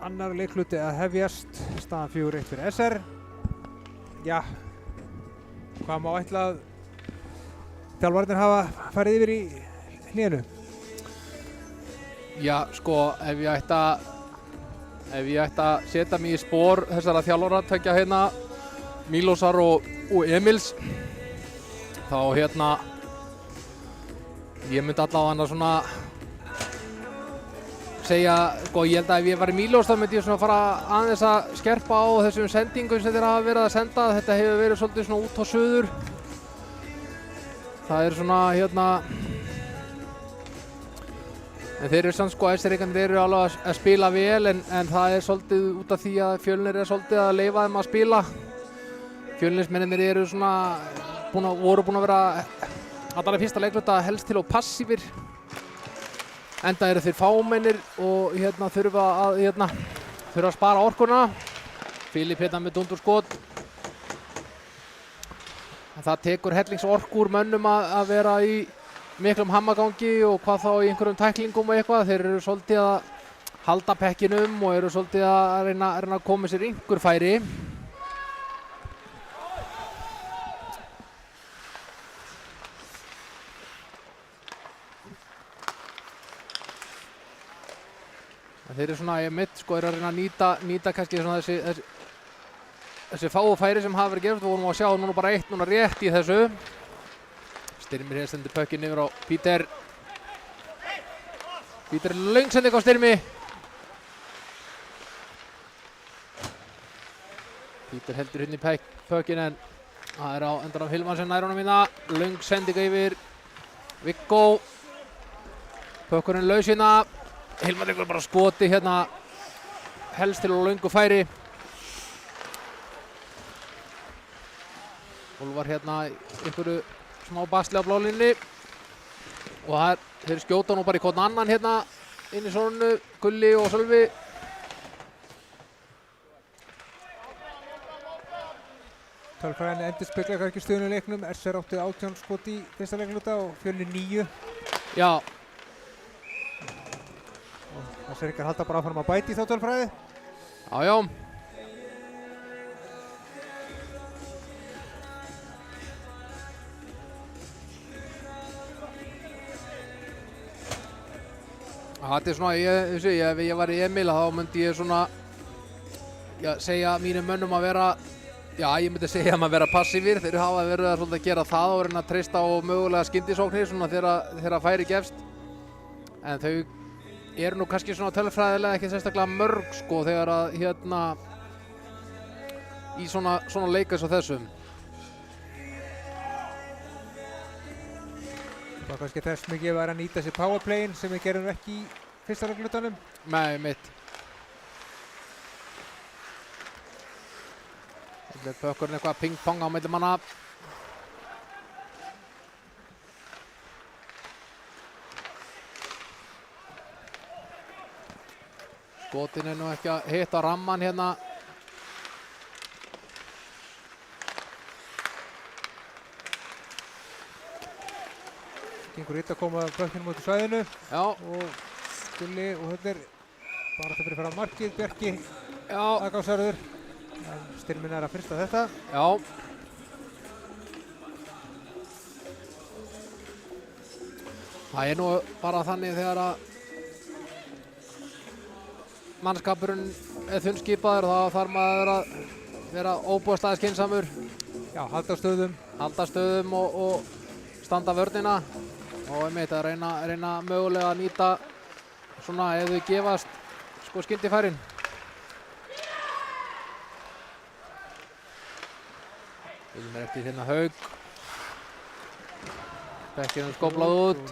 Annar leikluti að hefjast. Staðan 4-1 fyrir SR. Já, hvað má ætla að þjálfarnir hafa farið yfir í hlénu? Já, sko, ef ég ætti að setja mig í spór þessara þjálfara tveggja hérna, Mílósar og Emils, þá ég myndi allavega svona segja, sko, ég held að ef ég var í Mílós þá myndi ég svona fara aðeins að skerpa á þessum sendingum sem þeir hafa verið að senda. Þetta hefur verið svolítið svona út á suður. Það er svona en þeir eru samt, sko, SR-ingarnir eru alveg að spila vel en það er svolítið út af því að Fjölnir er svolítið að leyfa þeim að spila. Fjölnismennir eru svona voru búin að vera allar í fyrsta leikluta helst til og passífir. Enda eru þeir fámennir og þurfa að spara orkuna. Filip með dundurskot. Það tekur hellingsorku úr mönnum að vera í miklum hammagangi og hvað þá í einhverjum tæklingum og eitthvað. Þeir eru svolítið að halda pekkinum og eru svolítið að reyna að koma sér einhver færi. Þeir eru svona sko, eru að reyna að nýta kannski svona þessi fáu færi sem hafa verið gefið. Við vorum að sjá núna bara eitt núna rétt í þessu. Styrmir hér stendur pökkinn yfir á Píter. Píter löngsending á Styrmi. Píter heldur hérna í pökkinn en það er á endan af Hilman sem nær honum hérna. Löngsending yfir Viggo. Pökkurinn laus hérna. Hilman tekur bara skoti hérna helst til og löngu færi. Úlfar hérna í einhverju smá basli á blálínni og þeir skjóta nú bara í hvern annan hérna inn í svonunu, Gulli og Sölvi. Tölfræðinni endurspeglar ekki stöðunni í leiknum. SR átti 18 skot í fyrsta leikluta og Fjölnir 9. Já. SR-ingar halda bara áfram að bæta í þá tölfræði. Já. Þetta er svona, ef ég var í Emil þá myndi ég svona segja mínum mönnum að vera, ég myndi segja að vera passífir. Þeir hafa verið að gera það og reyna að treysta á mögulega skyndisóknir svona þegar færi gefst. En þau eru nú kannski svona tölfræðilega ekki sérstaklega mörg, sko, þegar að í svona leik eins og þessum. Það var kannski þess mikið að nýta sér powerplayin sem við gerum ekki í fyrsta leiklutanum. Nei, mitt. Þetta er pökkurinn eitthvað ping-pong á milli manna. Skotin er nú ekki að hitta ramman hérna. Gengur hitt að koma pökkinum út í svæðinu. Já. Og Gulli og Höllir bara þetta fyrir fram markið. Bjarki Já. aðgáðsarður. Styrminn er að fyrsta þetta. Já. Það er nú bara þannig þegar að mannskapurinn er þunnskipaður og þá þarf maður að vera óbúðslega skynsamur. Já, halda stöðum. Halda stöðum og standa vörnina og einmitt að reyna mögulega að nýta svona ef þau gefast sko skyndifærin. Vilmir eftir hérna Haug. Bekkinn skóflað út.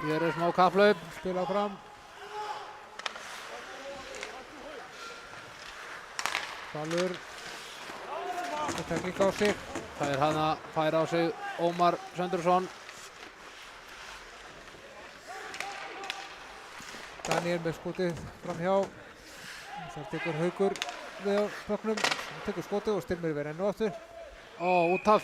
Hér er smá kapphlaup. Spila fram. Valur. Þetta líka á sig. Það er hann að færa á sig Ómar Söndursson. Daniel með skotið fram hjá. Það tekur Haugur við á pökknum. Tekur skotið og Styrmir verið enn og aftur. Út af.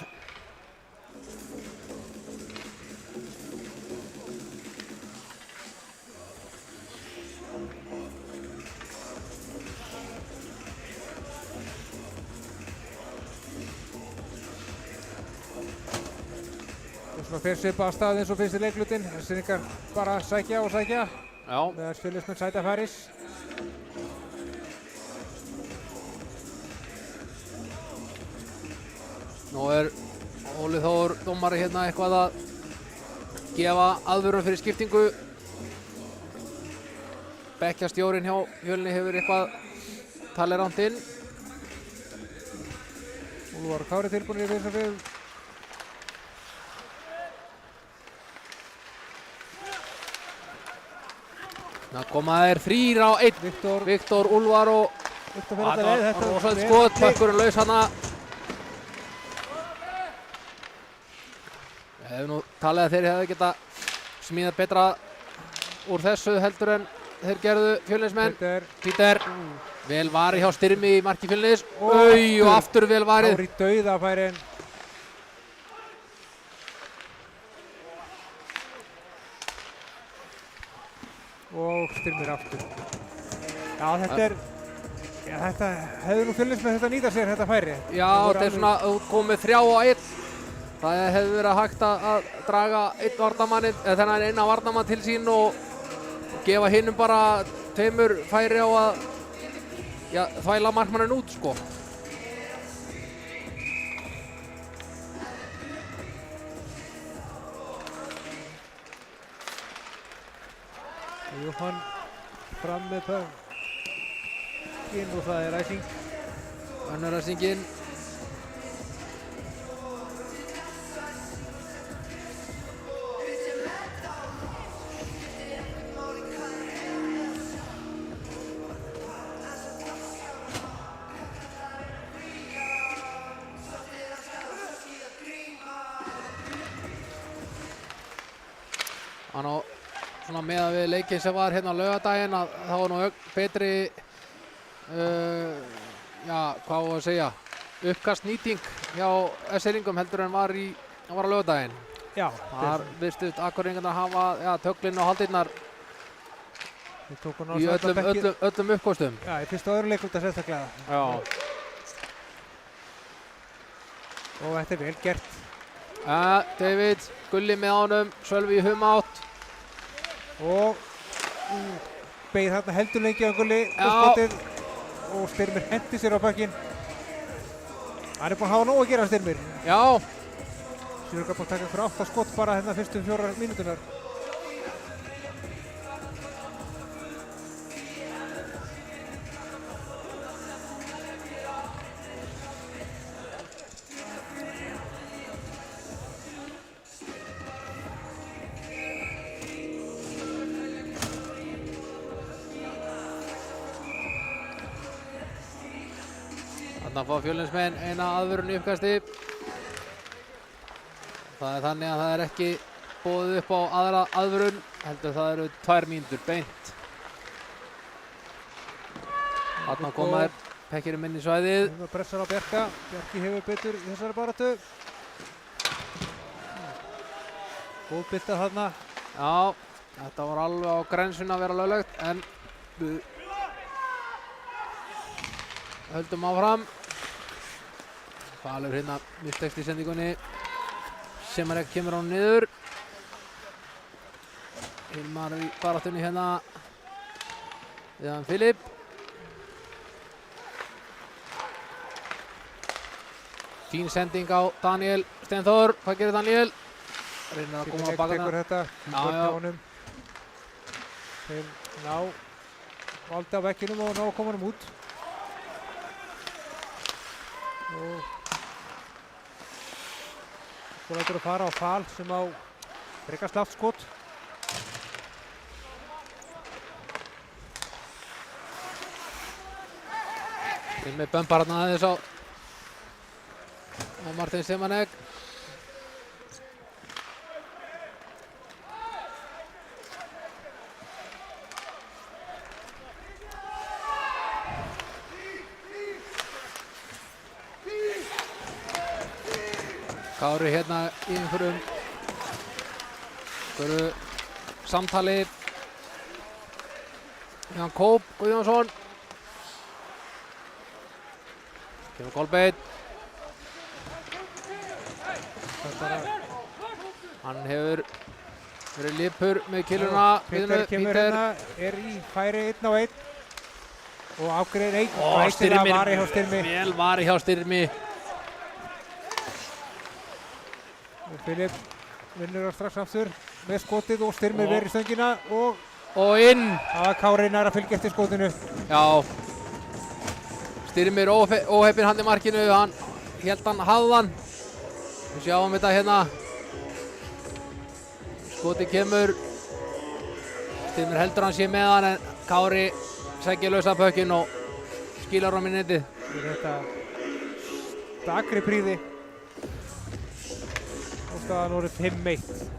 Svona fyrir svipa á stað eins og fyrsti leiklutin. Hestingar bara sækja og sækja. Já, Þegar Fjölnismenn sæta færis. nú Óli Þór dómari hérna eitthvað að gefa aðvörun fyrir skiptingu. Bekkjastjórinn hjá Fjölni hefur eitthvað talið ránt inn. Úlfar Kári tilbúinir í þessar fyrir. Það koma þeir 3 á 1. Viktor, Úlfar og Viktor fyrir þetta leið. þetta var rosalegt skot, bakkurinn laus hana. Ég hef nú talið að þeir hefðu geta smíðað betra úr þessu heldur en þeir gerðu Fjölnismenn. Peter, vel varið hjá Styrmi í marki Fjölnis. Og aftur vel varið. Kári dauðafærin. Og Styrmir aftur. Já, þetta hefur nú Fjölnismenn þetta nýta sér þetta færi. Já, þetta er svona komið 3 á 1. Það hefði verið hægt að draga þennan eina varnarmann til sín og gefa hinnum bara 2 færi á að þvæla markmanninn út, sko. Jóhann fram með pökkinn og það er ræsing. Önnur ræsingin. Svona með að við leikinn sem var hérna á laugardaginn að það var nú betri hvað var að segja uppkastnýting hjá S-eringum heldur en var á laugardaginn. Já, þar virtust Akureyringarnir hafa töglinn og haldirnar í öllum uppkostum. Já, í fyrsta og öðru leikluta sérstaklega. Já. Og þetta er vel gert. David, Gulli með honum, Sölvi í humátt. Og beið þarna heldur lengi á Gulli skotið og Styrmir hendi sér á bökkinn. Hann er búinn að hafa nóg að gera Styrmir. Já. Sýrur búinn að taka ykkur 8 skott bara hérna fyrstu 4 mínúturnar. Þarna fá Fjölnismenn eina aðvörun í uppkasti. Það er þannig að það er ekki boðið upp á aðra aðvörun, heldur það eru 2 mínútur beint. Þarna koma þeir pekkirinn inn í svæðið. Það pressar á Bjarka. Bjarki hefur betur í þessari baráttu. Góð bylta þarna. Já, þetta var alveg á grensun að vera löglegt, en við höldum áfram. Falur hérna mistekst í sendingunni. Semarek kemur á niður. Hilmar í baráttunni hérna. Viðan Filip. Fín sending á Daniel Steinþór. Hvað gerir Daniel? Reynir að koma á baka tekur þetta. Já. Þeir ná valdi á vekkinum og ná að koma hann út. Og svo lætur að fara á Fal sem á frekar slappt skot. Inn með bömpar hérna aðeins á Martin Semanek. Kári hérna í einhverju samtali. Ján Kóp Guðjónsson. Kemur Kolbeinn. Hann hefur verið lipur með killuna. Peter kemur hérna, í færi 1 á 1 og afgreiðir einn. Styrmir, vari hjá Styrmi. vel vari hjá Styrmi. Og Filip vinnur það strax aftur með skotið og Styrmir verið í stöngina og inn. Það var Kári nær að fylgja eftir skotinu. Já. Styrmir óheppinn hann í markinu, hann hélt hann hafðan. Við sjáum þetta hérna. Skotið kemur. Styrmir heldur hann sé með hann en Kári sækir lausa pökkinn og skilar hann í netið. Þetta stakri príði. Og staðan orðið 5-1.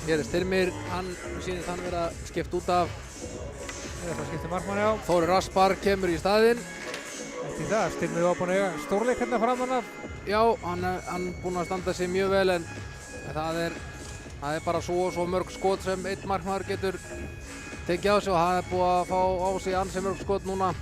Hér Styrmir, hann sýnist hann vera skipt út af. Það skiptir markmanni á. Þóri Raspar kemur í staðinn. Eftir það, Styrmir var búinn að eiga stórleik hérna framan af. Já, hann búinn að standa sig mjög vel en það er bara svo mörg skot sem einn markmaður getur tekið á sig og hann er búinn að fá á sig ansi mörg skot núna.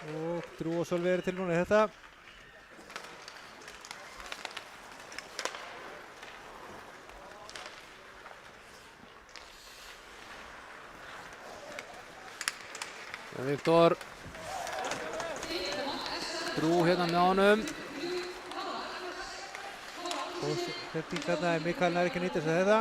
Og Drú og Sölvi eru tilbúin í þetta. Viktor Drú hérna með honum. Og þetta hérna er Mikael nær ekki að nýta sig þetta.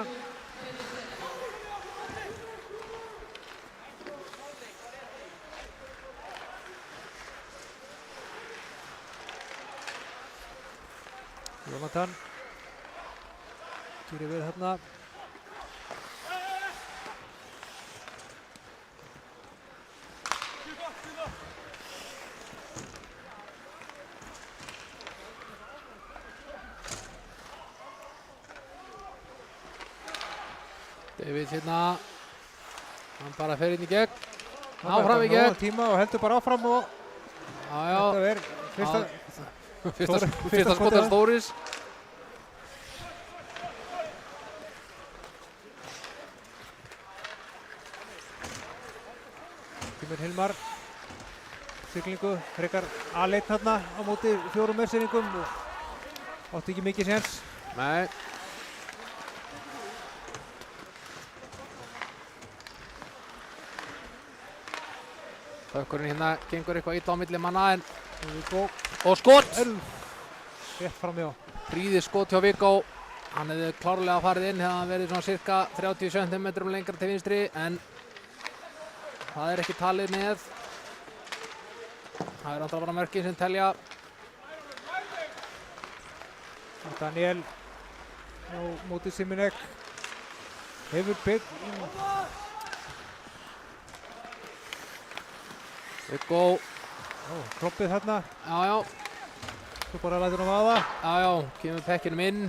Jónatan kýrir við hérna. David hérna, hann bara fer inn í gegn, áfram í gegn. Tíma og heldur bara áfram og þetta er fyrsta skotar Þóris. Kemur Hilmar, siglingu, frekar aleitt hérna á móti 4 meðsyningum og átti ekki mikið séns. Nei. Þökkurinn hérna gengur eitthvað illa á milli manna en og skot! Rétt framjá. Príði skot hjá Viggo. Hann hefði klárlega farið inn, hefði hann verið svona cirka 30 cm lengra til vinstri en það er ekki talið með. Það er alltaf bara mörkin sem telja. Daniel á móti Siminek hefur bygg. Viggo. Kloppið hérna. Já. Svo bara lætur hann vaða. Já, kemur pekkinum inn.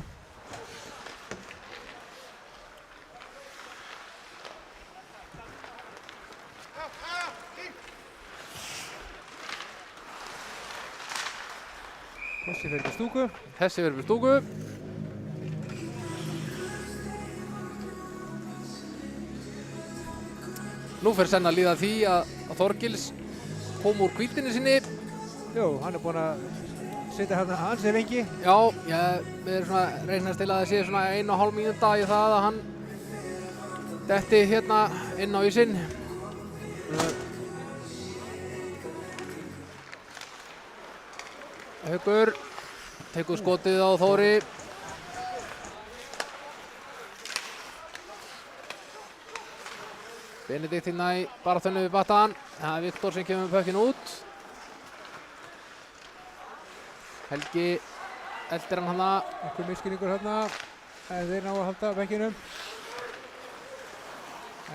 Þessi fyrir stúku. Þessi fyrir stúku. Nú fer senn að líða því að Þorgils kom úr hvíldinni sinni. Jú, hann er búinn að sitja hérna ansi lengi. Já, við erum svona reiknast til að það sé svona 1,5 mínúta í það að hann detti hérna inn á ísinn. Haukur tekur skotið á Þóri. Benedikt hérna í baráttunni við battan. Það er Viktor sem kemur með pökkinn út. Helgi eldir hann hana. Okkur misskilningur hérna. Þeir ná að halda bekkinum.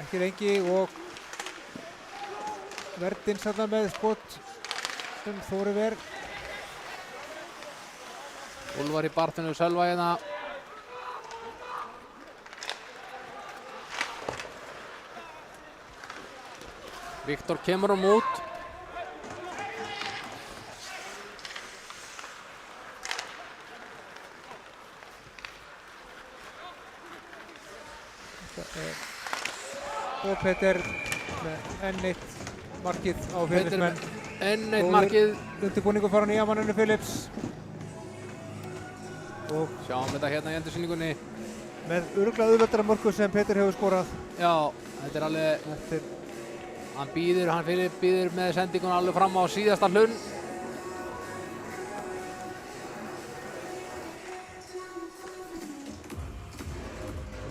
Ekki lengi og Verdins hérna með skot sem Þóri verð. Úlfar í baráttunni við Sölva hérna. Viktor kemur út. Og Petter með enn eitt markið á Fjölnismenn. Enn eitt markið. Undirbúningur fara nýja manninu Phillips. Og Sjáum þetta hérna í endursýningunni. með örugglega auðveldara mörku sem Petter hefur skorað. Já, þetta er alveg, hann Philip býður með sendingun alveg fram á síðasta hlunn.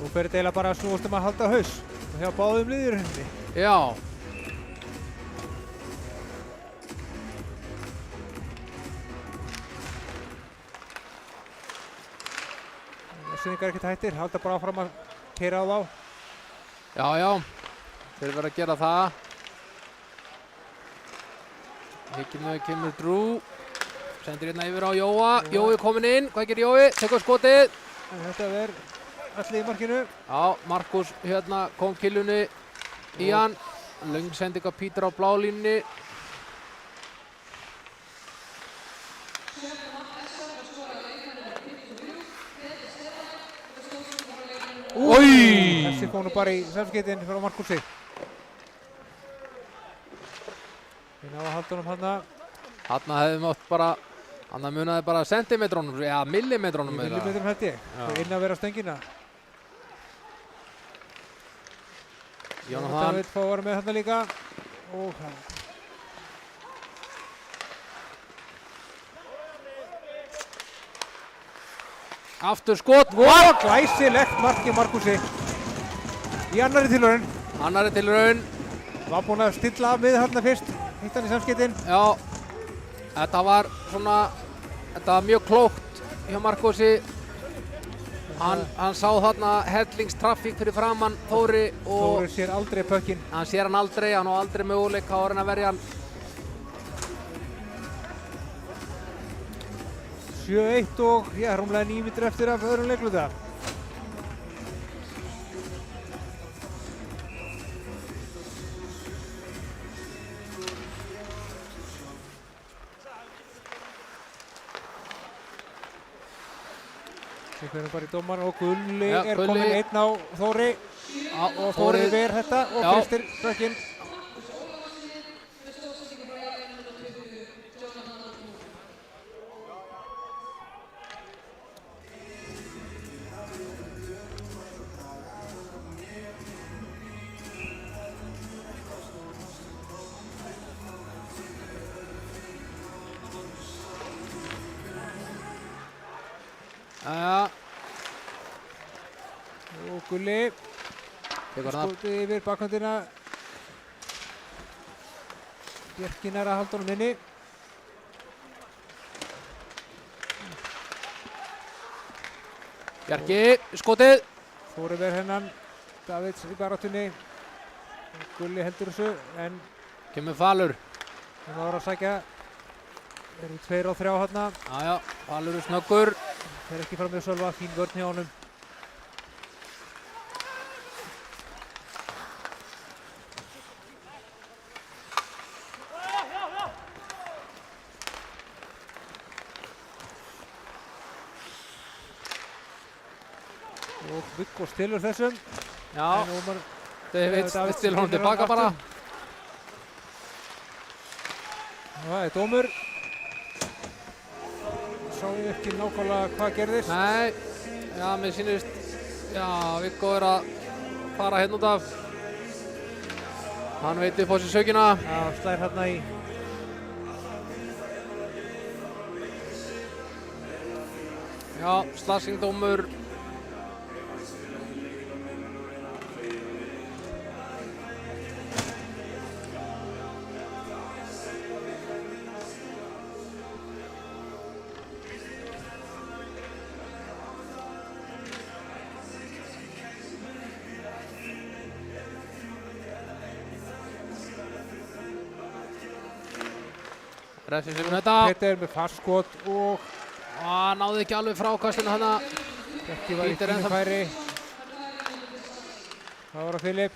Nú fer þetta eiginlega bara að snúast að halda haus hjá báðum liðurinn. Já. Sýningar ekkert hættir, halda bara áfram að keyra á þá. Já, þeir verða að gera það. Higginu kemur Drew. Sendir hérna yfir á Jóa. Jói kominn inn. Hvað gerir Jói? Tekur skotið. Þetta er allir í markinu. Já, Markus hérna kom killunni í hann. Löng sending á Pítur á blálínunni. Þessi fór nú bara í samskeytin frá Markusi. Við náðum að halda honum hana. Þarna hefðum átt bara, þarna munaði bara sentimetrónum, eða millimetrónum. Millimetrum held ég, inn að vera stöngina. Jónatan David fá að vera með þarna líka. Og aftur skot. Glæsilegt markið Markusi. Í annarri tilraun. Annarri tilraun. Var búinn að stilla af með þarna fyrst. Hitt hann í samskeytin. Já, þetta var mjög klókt hjá Markusi. Hann sá þarna hellingstraffík fyrir framann Þóri og Þóri sér aldrei pökkinn. hann sér hann aldrei, hann á aldrei möguleika á að reyna að verja hann. 7-1 og rúmlega 9 mínútur eftir af öðrum leikluta. Við fyrir bara í dómar og Gulli er kominn einn á Þóri. Og Þóri ver þetta og kristir pökkinn. Og Gulli skotið yfir bakhöndina. Björkin er að halda honum inni. Bjarki, skotið. Þóri ver hennan. Davids í baráttunni. Gulli heldur þessu en Kemur Falur. hann var að sækja. Eru 2 og 3 hérna. Já, Falur er snöggur. Fer ekki fram með Sölva, fín vörn hjá honum. Og Viggo stilur þessum. Já, En Ómar David stilur hann tilbaka bara. Það er dómur. Sá ég ekki nákvæmlega hvað gerðist. Nei, já, mér sýnist, já, Viggo er að fara hérna út af. Hann veit upp á sig sökina. Já, slær hérna í. Já, slassingdómur. Refsir sem þetta. Petter með fast skot og Hann náði ekki alveg frákastinu hana. Bjarki var í Peter fínu ennþá- færi. Það var að Filip.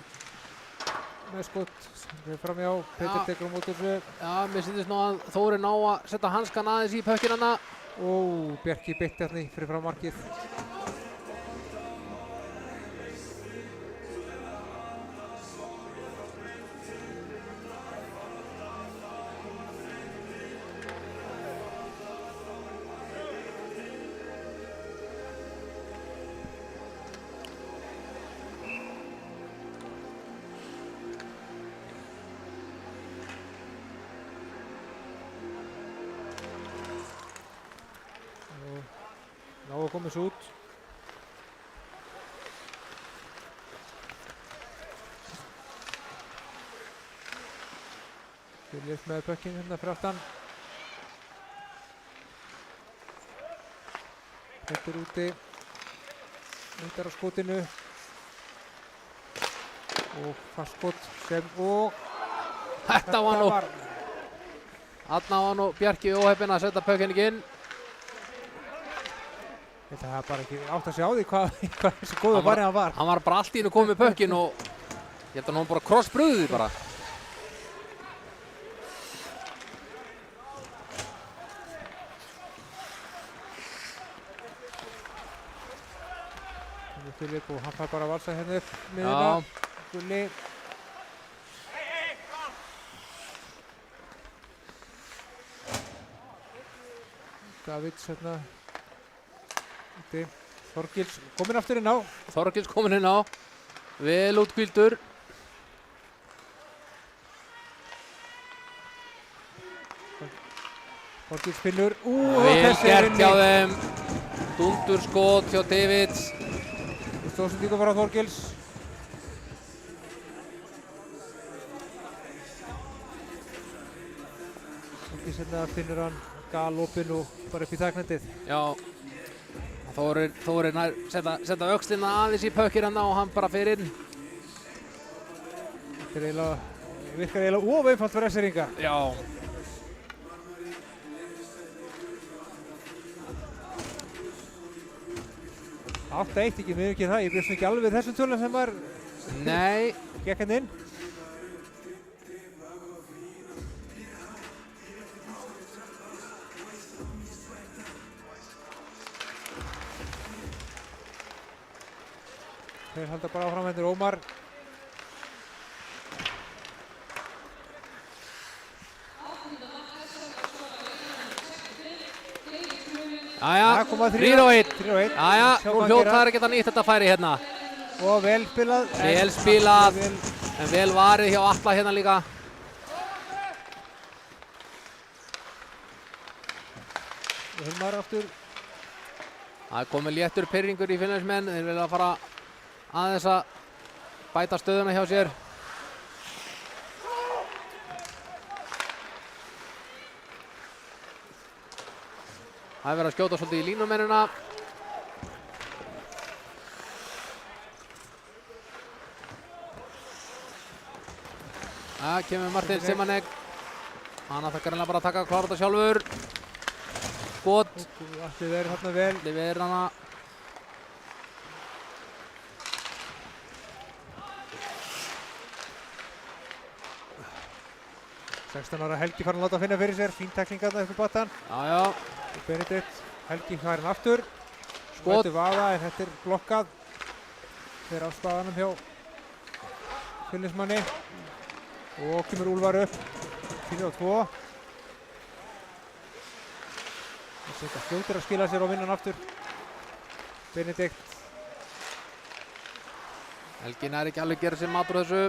með skot. Framjá, Petur tekur á móti þessu. Já, mér syndist nú að Þóri ná að setja hanskan aðeins í pökkinn hana. Ó, Bjarki beitti hérna fyrir fram markið. Ná að koma þessu út. Fylgist með pökkinn hérna fyrir aftan. Petur úti. Undar á skotinu. Og fast skot sem og... Þetta var nú... Þarna var nú Bjarki óheppinn að setja pökkinn ekki inn. Það er bara ekki átt að sjá því hvað þessi góða varði hann var. Hann var bara allt í einu komið með pökkinn og ég held að hann bara krossbrugði því bara. Filip og hann fær bara að valsa hérna upp miðuna. Gulli. Davids hérna. Þorgils kominn aftur inn á. Þorgils kominn inn á. Vel útkvíldur. Þorgils finnur. Vel gert hjá þeim. Dundur skot hjá Davids. Stóðsendingu frá Þorgils. Þorgils hérna finnur hann galopinn og bara upp í þaknendið. Já. Þórir nær setja öxlina aðeins í pökkinn hérna og hann bara fer inn. Þetta er eiginlega, virkar eiginlega of einfalt fyrir Esseringa. Já. Átta eitt ekki, við ekki það, ég bjóst ekki alveg við þessum tölum sem var... Nei. Gekk hann inn. Þeir halda bara áfram hendur Ómar. Jæja, 3-1. Jæja, nú hljótaður geta nýtt þetta færi hérna. Og vel spilað. Vel spilað, en vel varið hjá Atla hérna líka. Og Hilmar aftur. Það er komið léttur pirringur í Finnlandsmenn. Þeir vilja fara aðeins að bæta stöðuna hjá sér. Það er verið að skjóta svolítið í línumennina. Það kemur Martin Simanek. Hann ætlar greinlega bara að klára þetta sjálfur. Skot. Allir verið hérna vel. Allir verið hana. Ára Helgi farin að láta finna fyrir sér. Fín tækling þarna upp í battan. Já. Benedikt. Helgi fær hann aftur. Skot. Mætir Vaða en þetta er blokkað. Fer á spaðanum hjá Fyllismanni. Og kemur Úlfar upp. 4-2. Þetta fljótir að skila sér og vinna hann aftur. Benedikt. Helgi nær ekki alveg gera sér matur þessu.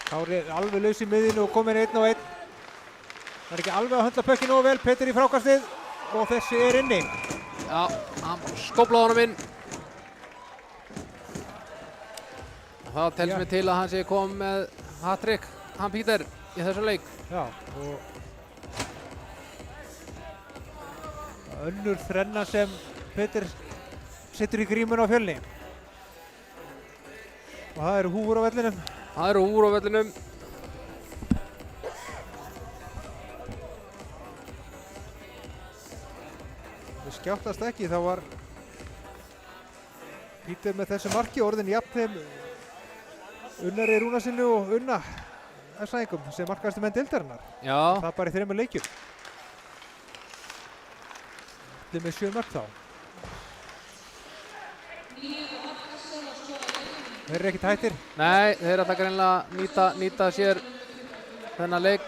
Kári alveg laus í miðinu og komin 1-1. Það er ekki alveg að höndla pökkinn nógu vel. Petur í frákastið og þessi er inni. Já, hann skóplaði honum inn. Og það telst mér til að hann sé komið með hat-trick, hann Pítur, í þessum leik. Já, og önnur þrenna sem Petur setur í grímun á Fjölni. Og það eru húfur á vellinum. Það eru húfur á vellinum. skjáttast ekki, þá var Peter með þessu marki orðin jafn þeim Unnari Rúnarsinni og Unna S-ængum sem markaðastu menn deildarinnar. Já. Það bara í 3 leikjum. Allir með 7 mark þá. Þeir eru ekkert hættir. Nei, þeir ætla greinilega nýta sér þennan leik.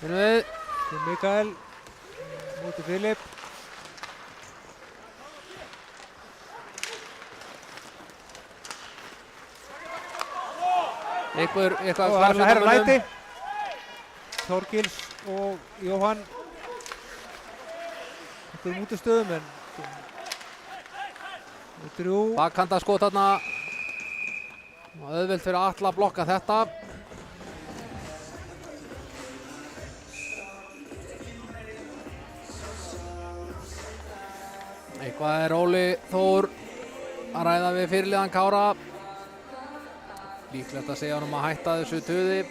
Finnum við. Mikael móti Filip. Eitthvað og það er herra læti. Þorgils og Jóhann einhverjum útistöðum en bakkanta skot þarna og auðvelt fyrir Atla að blokka þetta. Eitthvað er Óli Þór að ræða við fyrirliðan Kára. Líklegt að segja honum að hætta þessu tuði.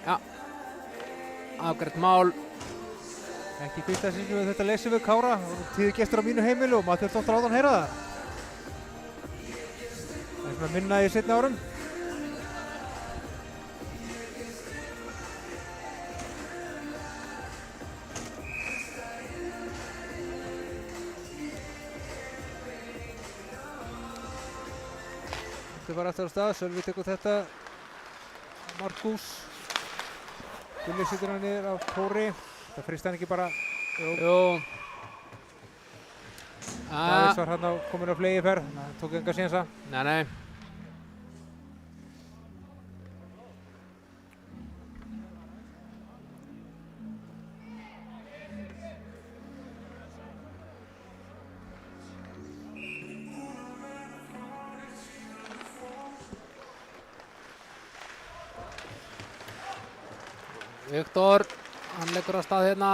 Já, afgreitt mál. Ekki fyrsta sinni við þetta lesum við Kára. Tíðu gestur á mínu heimilu og maður þurft ofta ráðan heyra það. Það er svona minna í seinni árum. Þetta var aftur á stað, Sölvi tekur þetta. Markús. Gulli situr hann niður af Tóri. Það frist hann ekki bara. Jú. Davíðs var hann komin á flegiferð, þannig að hann tók enga sénsa. Nei. Viktor, hann leggur á stað hérna,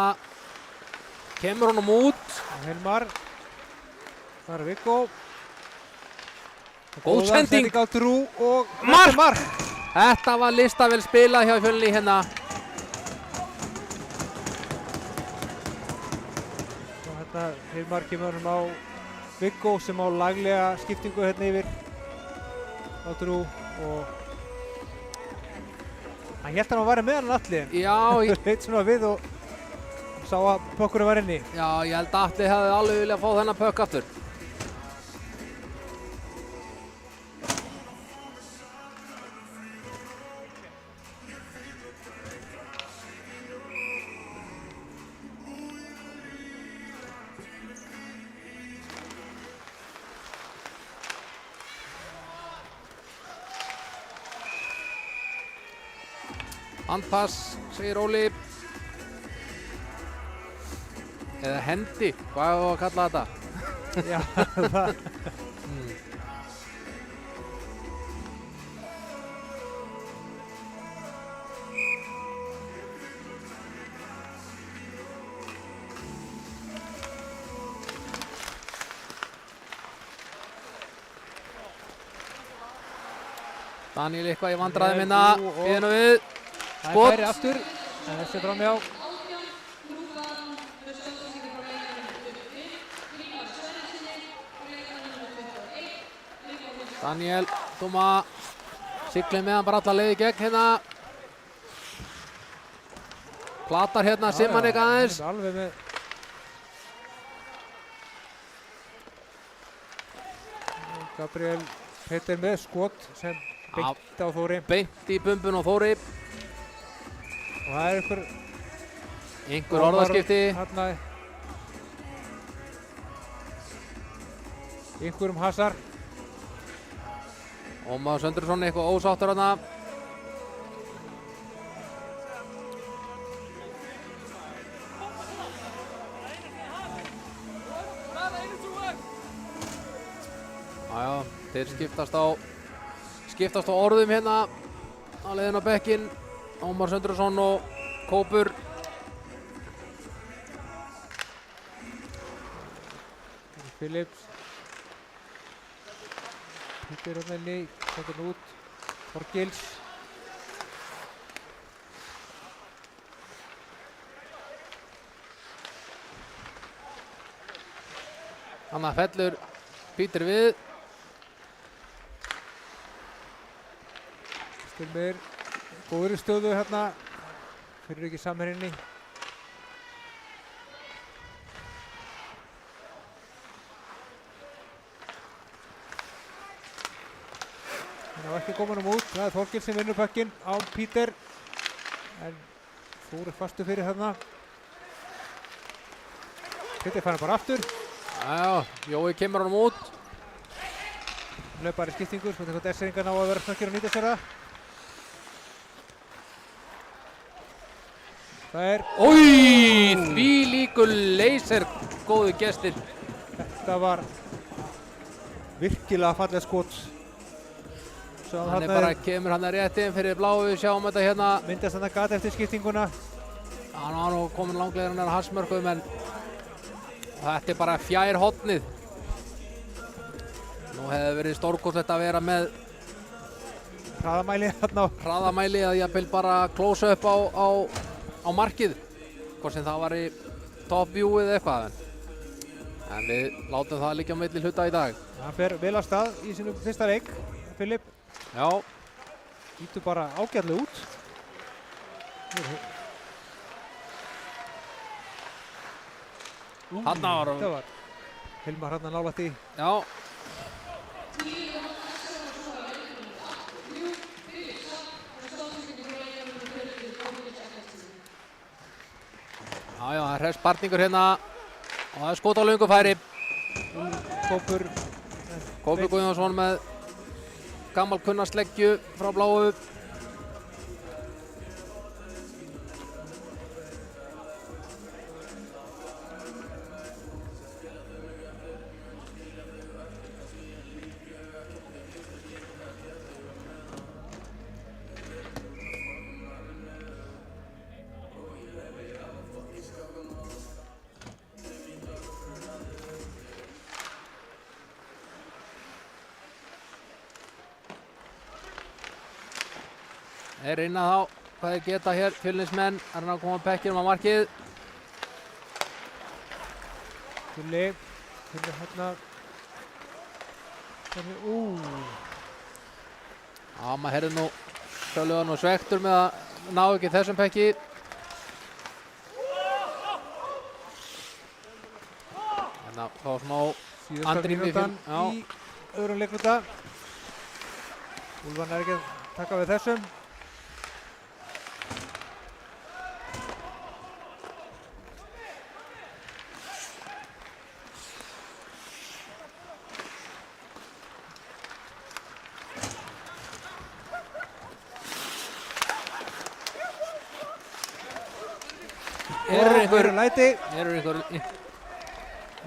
kemur honum út. Hilmar, það er Viggo. Góð sending á Trú og mark! Þetta var listavel spilað hjá Fjölni hérna. Og hérna Hilmar kemur honum á Viggo sem á laglega skiptingu hérna yfir á Trú og hann hélt hann að vera með hann allir. Já, leit svona við og sá að pökkurinn var inni. Já, ég held að Atli hefði alveg viljað fá þennan pökk aftur. Handpass, segir Óli. Eða hendi, hvað er það að kalla þetta? Já, það. Daniel eitthvað í vandræðum hérna, býðinu við. Það er færi aftur, en þessi framjá. Daniel, Duma, siglir með hann bara alla leiði gegn hérna. Platar hérna, Simman eitthvað aðeins. Alveg með. Gabriel Petter með skot sem beint á Þóri. Beint í bumbun og Þóri. Og það er einhver orðaskipti. Hérna. Einhverjum hasar. Ómar Söndursson eitthvað ósáttur hérna. Jájá, þeir skiptast á orðum hérna á leiðin á bekkinn. Ómar Söndursson og Kópur. Phillips. Hittir hérna inni, setur hann út. Þorgils. Þannig að fellur Pítur við. Styrmir góður í stöðu hérna. Fyrir ekki samherjinni. Það var ekki komin út. Það er Þorkell sem vinnur pökkinn á Pítur. En Þór er fastu fyrir þarna. Pítur fær hann bara aftur. Já, Jói kemur honum út. Laupar í skiptingu, svo þetta er S-ringan á að vera snakkir og nýta sér það. Það er... Új, því líkur leysir góðu gestir. Þetta var virkilega fallega skot. Hann bara kemur hann rétt inn fyrir bláu, sjáum þetta hérna. Myndast hann að gata eftir skiptinguna. Hann var nú komin langlegir hann hans mörgum en þetta er bara fjær hornið. Nú hefði verið stórkostlegt að vera með hraðamæli þarna á. Hraðamæli að jafnvel bara close up á markið. Hvort sem það var í top view eða eitthvað. En við látum það liggja á milli hluta í dag. Hann fer vel af stað í sínum fyrsta leik, Filip. Já. Ítur bara ágætlega út. Þarna var það var Hilmar hérna nálægt í. Já. Já, það er hress sparningur hérna og það er skot á löngu færi. Kópur Guðjónsson með gammal kunna sleggju frá bláu. Er inn að þá hvað þeir geta hér, Fjölnismenn er að koma pekkinum á markið. Fjölni hérna. Já, maður heyrði nú Sölvan og svektur með að ná ekki þessum pekki. Þannig að fá smá andrými í öðrum leikluta. Úlfan er ekki að taka við þessum.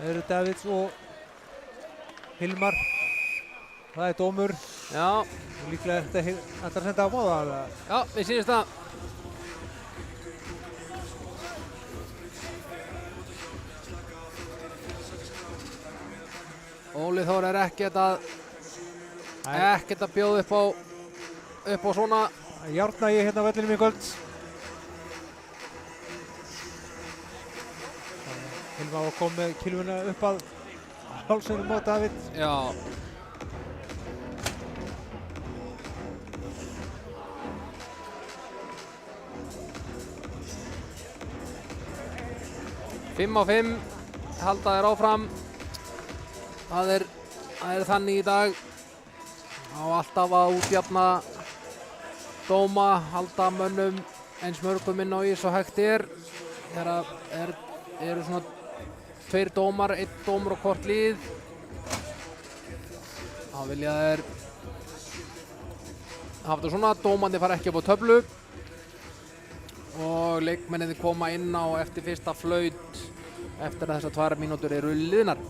Eru Davids og Hilmar. Það er dómur. Já. Og líklega er þetta ætlar að senda á móða. Já, við sýnist það. Óli Þór er ekkert að bjóða upp á svona. Járna ég hérna á vellinum í kvöld. Hilmar var komið með kilvuna upp að hálsönum á David. Já. Fimm á 5, halda þér áfram. Það er þannig í dag. Á alltaf að útjafna dóma, halda mönnum eins mörgum inn á ís og hægt er. Þegar eru svona 2 dómar, 1 dómur á hvort lið. Þá vilja þeir hafa þetta svona, dómandi fara ekki upp á töflu og leikmenninni koma inn á eftir fyrsta flaut eftir að þessar 2 mínútur eru liðnar.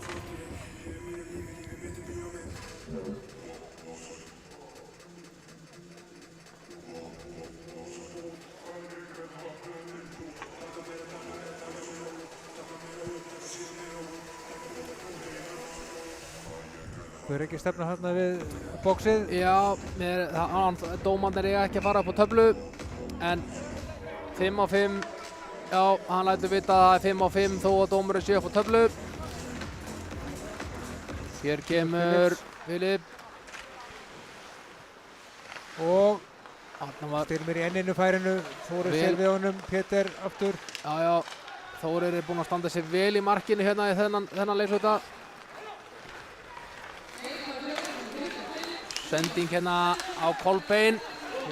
Þú er ekki stefna hérna við bóksið? Já, dómarnir eiga ekki að fara upp á töflu en 5 á 5, já, hann lætur vita að það er 5 á 5 þó að dómurinn sé upp á töflu. Hér kemur Filip. Og Þarna var, Styrmir í enninu færinu, Þórir Vel. sér við honum, Pétur aftur. já, Þórir er búinn að standa sér vel í markinu hérna í þennan leikluta. Sending hérna á Kolbeinn.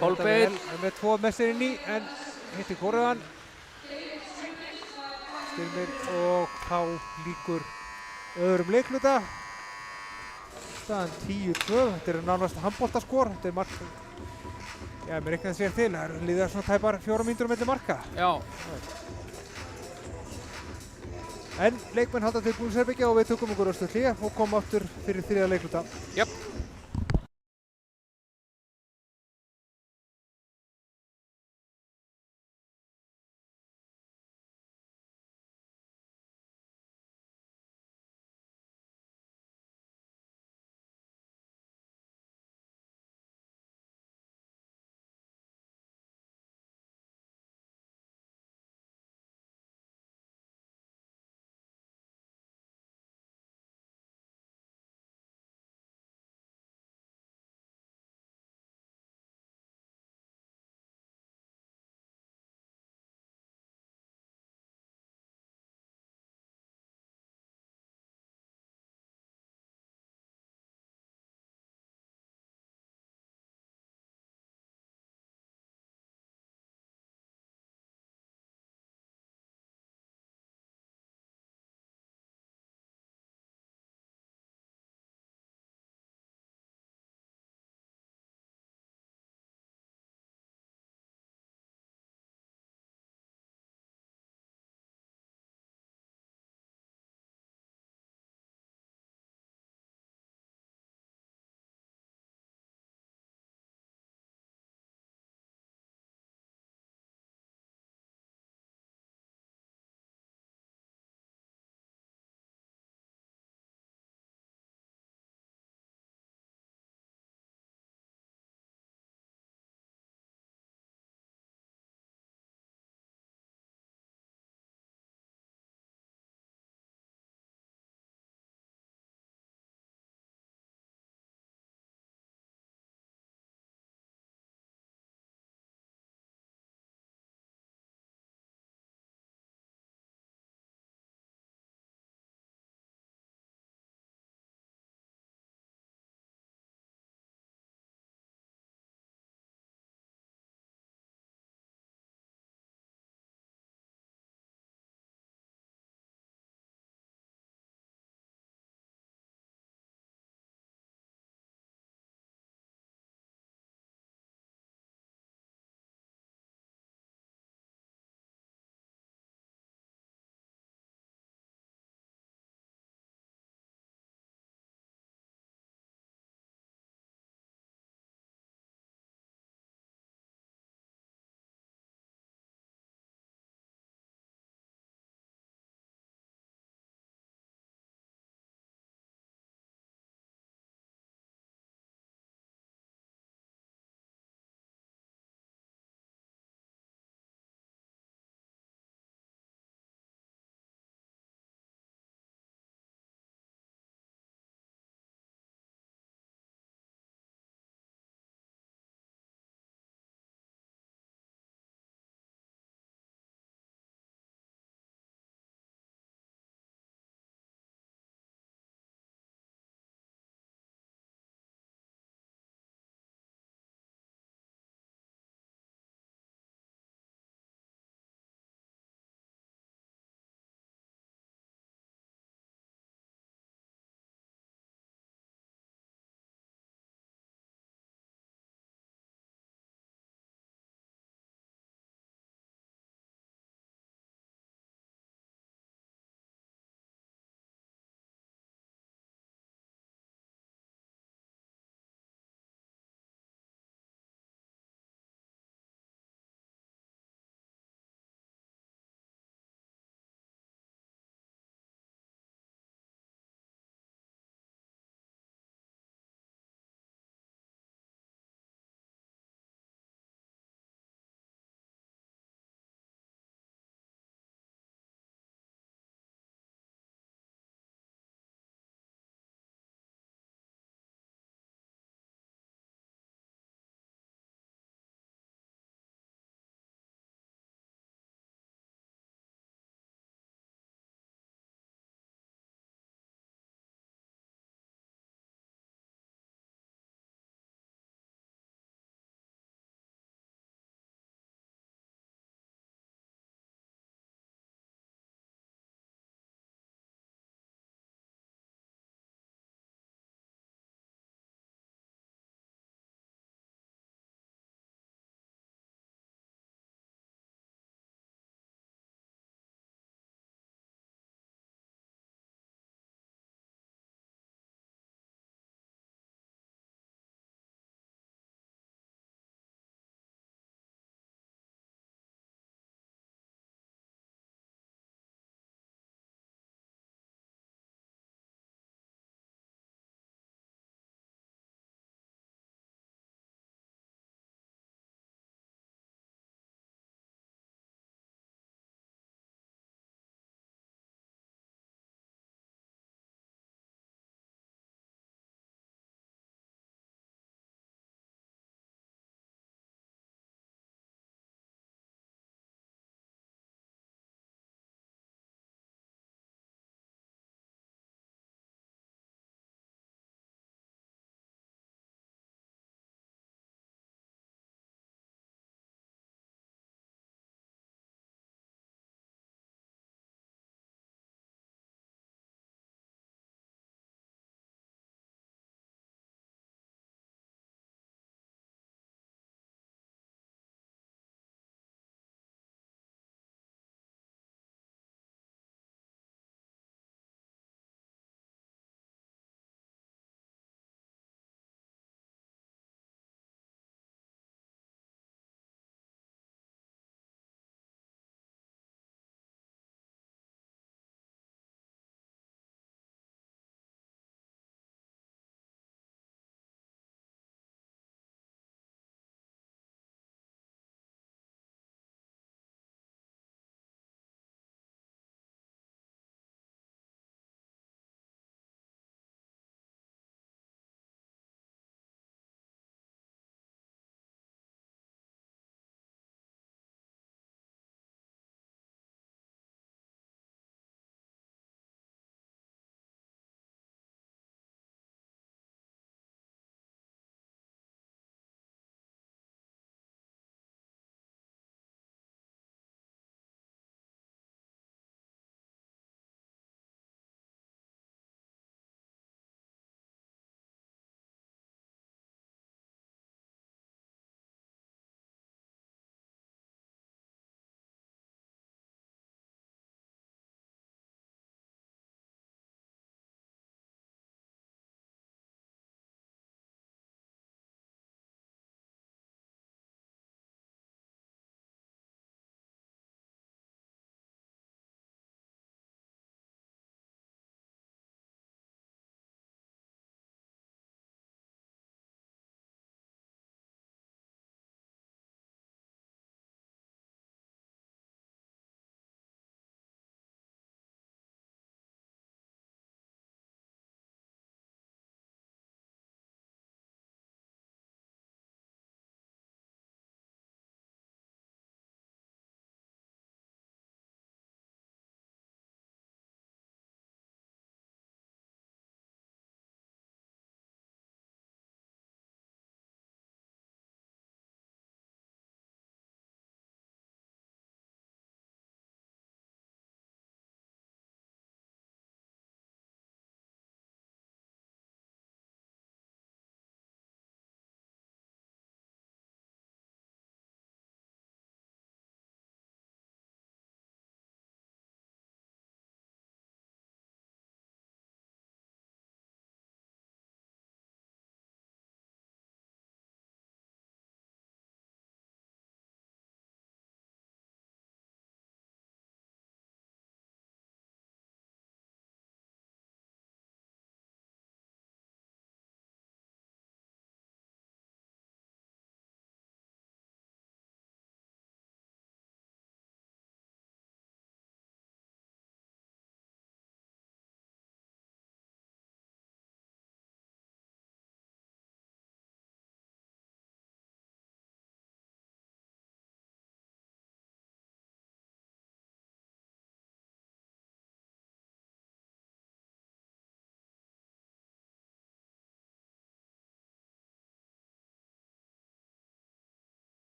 Kolbeinn. Með 2 messir inn í, en hitti Kóruðan. Styrmir og þá líkur öðrum leikluta. Staðan 10-2, þetta er nánast handboltaskor, þetta er mark. Já, mér reiknaði sér til, það líða svona tæpar 4 mínútur á milli marka. Já, En leikmenn halda til búningsherbergja og við tökum okkur á stutt hlé og komum aftur fyrir 3. leikluta. jöp.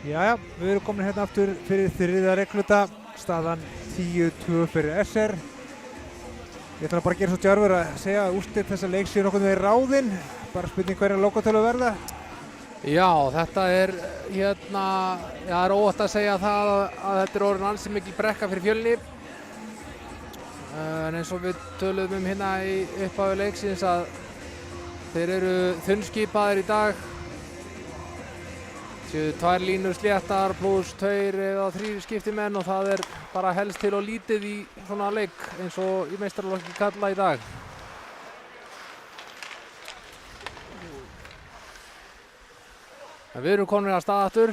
Jæja, við erum komin hérna aftur fyrir þriðja regluta, staðan 10-2 fyrir SR. Ég ætla bara að gera svo djarfur að segja að úrslit þessa leik séu nokkuð með ráðinn, bara spurning hverja lokatölu verða. Já, þetta er hérna, það er óhætt að segja það að þetta er orðin ansi mikil brekka fyrir Fjölni. En eins og við töluðum hérna í upphafi leiksins að þeir eru þunnskipaðir í dag. Tvær línur sléttar pluss 2 eða 3 skiptimenn og það er bara helst til og lítið í svona leik eins og í meistaraflokki karla í dag. En við erum komin að stað aftur.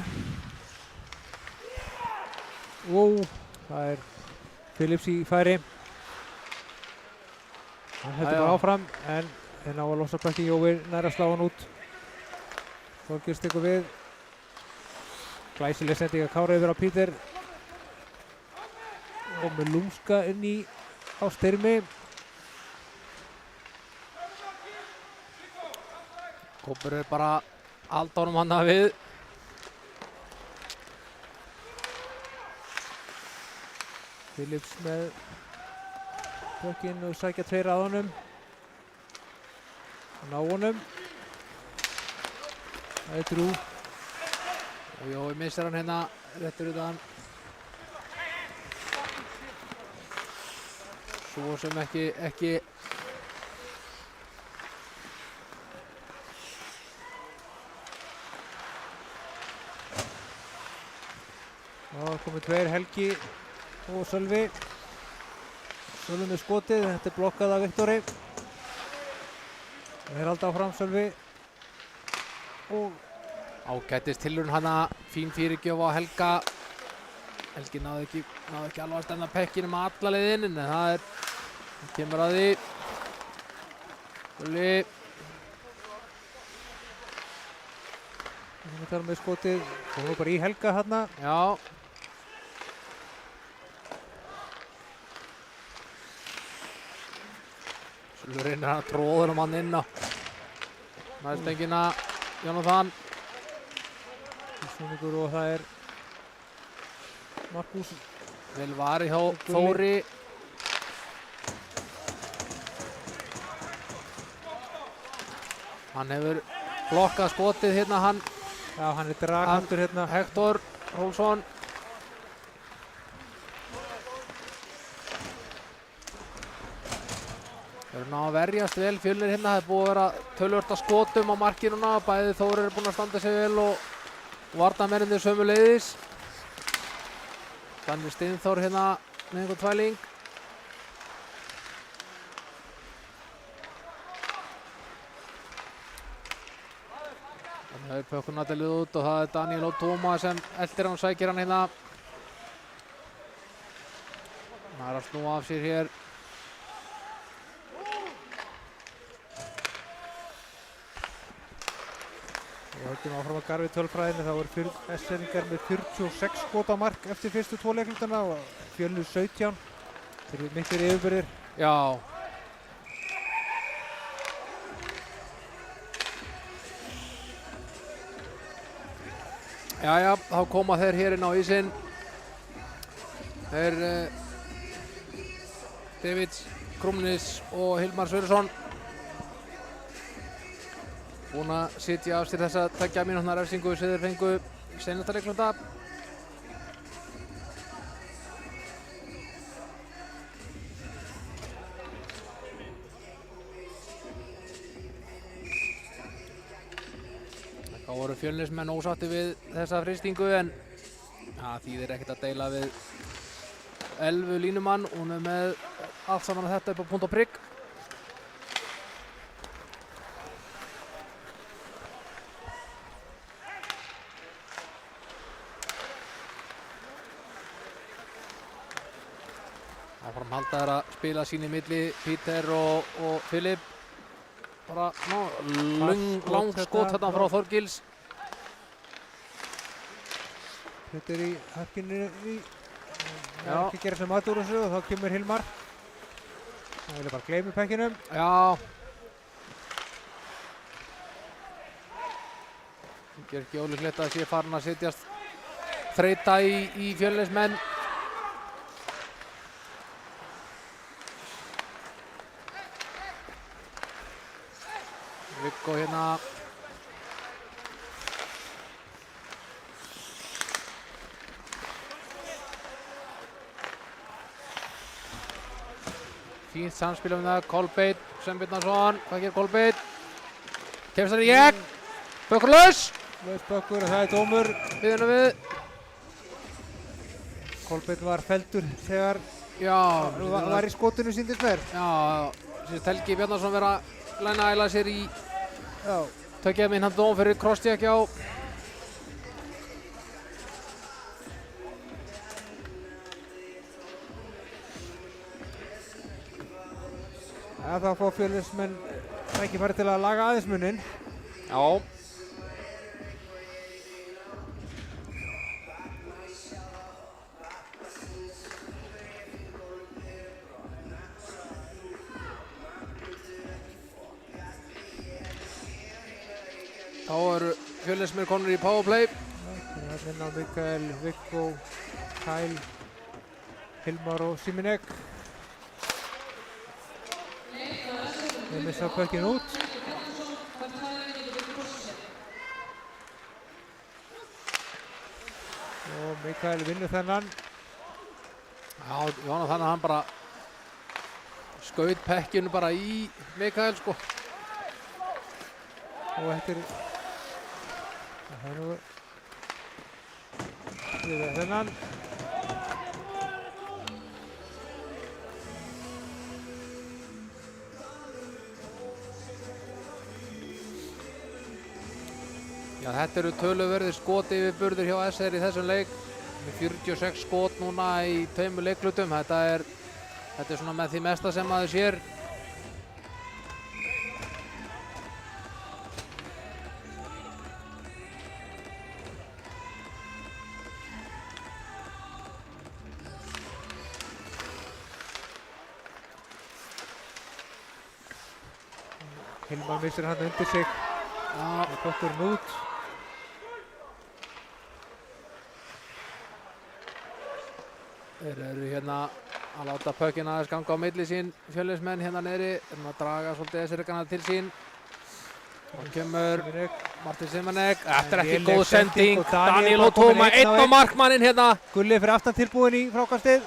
Það er Phillips í færi. Hann heldur bara áfram en ná að losa Bekki Jói nær að slá hann út. Þorgils tekur við. Glæsileg sending að Kára yfir á Pítur. Og með Lúmska inn á styrmi. Kópur er bara halda honum hana við. Phillips með pökkinn og sækja 2 að honum. Ná honum. Það er Drú. Og Jói missar hann hérna réttur utan. Svo sem ekki Það komið 2 Helgi og Sölvi. Sölvi með skotið, þetta er blokkað af Viktori. Þeir halda áfram Sölvi. Og ágætis tilraun hana, fín fyrirgjöf á Helga. Helgi náði ekki alveg að standa pekkinu með alla leiðin en það kemur að því. Sölvi. Það er með skotið, komum bara í Helga hérna. Já. Sölvi reynir að tróða mann inn á næstengina Jónatan. Og það er Markus. Vel varið hjá Þóri. Hann hefur blokkað skotið hérna hann. Já, hann er draghaldur hérna. Hektor Rólfsson. Þeir eru ná að verjast vel Fjölnir hérna. Það er búið að vera töluvert af skotum á markinu. Bæði Þóri er búin að standa sig vel og varnarmennirnir sömuleiðis. Þannig Steinþór hérna með einhvern tvæling. Þannig hefur pökkuna delið út og það er Daniel Ótóma sem eldir hann og sækir hann hérna. Það er að snúa af sér hér. Og höldum áfram að garfi tölfræðinu, þá eru SR-ingar með 46 skot á mark eftir fyrstu 2 leikhlutana og Fjölnir 17. Þeir eru miklir yfirbyrðir. Já. Jæja, þá koma þeir hér inn á ísinn. Þeir Davids, Krumnis og Hilmar Sverrisson. Búin að sitja af sér þessa 2 mínútna refsingu sem þeir fengu í seinasta leikluta. Þá voru Fjölnismenn ósátti við þessa fristingu en það þýðir ekkert að deila við Elvu línumann. Hún er með allt saman þetta upp á punkt og prikk. Áfram halda þeir að spila sín í milli Pítur og Filip. Bara langt skot hérna frá Þorgils. Pítur í harkinu Það er ekki að gera sem mat úr þessu og þá kemur Hilmar. Það vilja bara gleyma pekkinum. Já. Það er ekki ólíklegt að sé farin að setjast þreyta í Fjölnismenn. Viggo hérna. Fínt samspil um það, Kolbeinn, Sveinbjarnarson, hvað gerir Kolbeinn? Kemst hann í gegn, bökkur laus! Laus bökkur, það er dómur. Við. Kolbeinn var felldur þegar Já. var í skotinu síndist mér. Já, sést Helgi Bjarnason vera að læna að æla sér í tökjaði minn hann dóm fyrir crosscheck á. Þá fá Fjölnismenn tækifæri til að laga aðeins muninn. Já. Þá eru Fjölnismenn konur í powerplay. Hérna Mikael, Viggo, Kyle, Hilmar og Siminek. Þeir missa pökkinn út. Og Mikael vinnur þennan. Já, þannig að hann bara skaut pekkinu bara í Mikael sko. Og þetta er nú þennan. Já, þetta eru töluverðir skot yfirburðir hjá SR í þessum leik. Með 46 skot núna í 2 leiklutum. Þetta er svona með því mesta sem maður sér. Hilmar missir hann undir sig. Og bökkurinn út. Þeir eru hérna að láta pökkinn aðeins ganga á milli sín, Fjölnismenn hérna niðri. Þeir eru að draga svolítið SR-gana til sín. Og kemur Martin Simonek. Þetta er ekki góð sending. Daniel og Tóma, einn á markmanninn hérna. Gulli fyrir aftan tilbúinn í frákastið.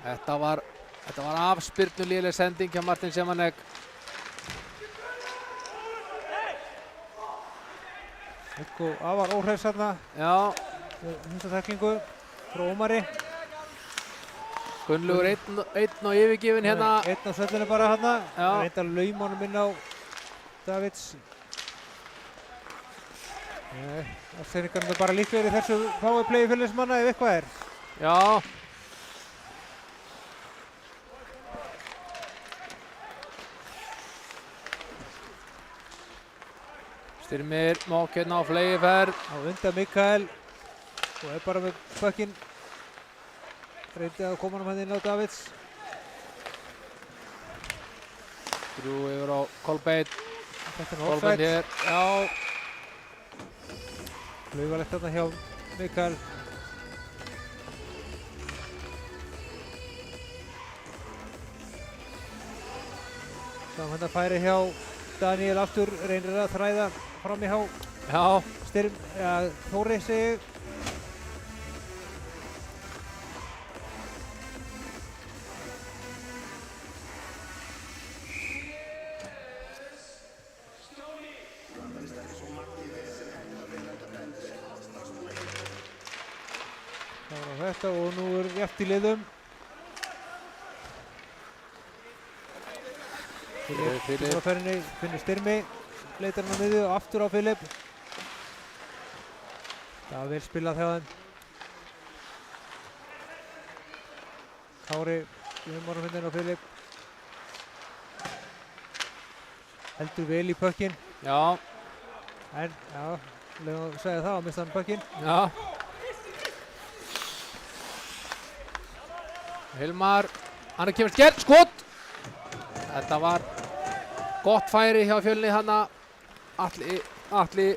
Þetta var afspyrnuléleg sending hjá Martin Simonek. Viggo afar óhress þarna. Já. Þessa tekningu frá Ómari. Gunnlaugur einn og yfirgefinn hérna. Einn á svellinu bara hérna. Já. Reyndar laum honum inn á Davids. Það segir kannski bara líklegir í þessu powerplay Fjölnismanna ef eitthvað er. Já. Styrmir Mók hérna á flegiferð. Á undan Mikael. Og er bara með pökkinn. Reyndi að koma hann inn á Davids. Drú yfir á Kolbeinn. Þetta er Kolbeinn offside. hér. Já. Laugalegt þarna hjá Mikael. Sáum hérna færi hjá Daniel aftur. Reynir að þræða fram í hjá Þóri sig. Þetta og nú er rétt í liðum. Filip á ferðinni, finnur Styrmi, leitar hann á miðju og aftur á Filip. Það var vel spilað hjá þeim. Kári, Guðmórnarfindin á Filip. Heldur vel í pökkinn. Já. En, já, leiðum að segja það að mista hann pökkinn. Já. Hilmar, hann er kemur skell, skot! Þetta var gott færi hjá Fjölni hana Atli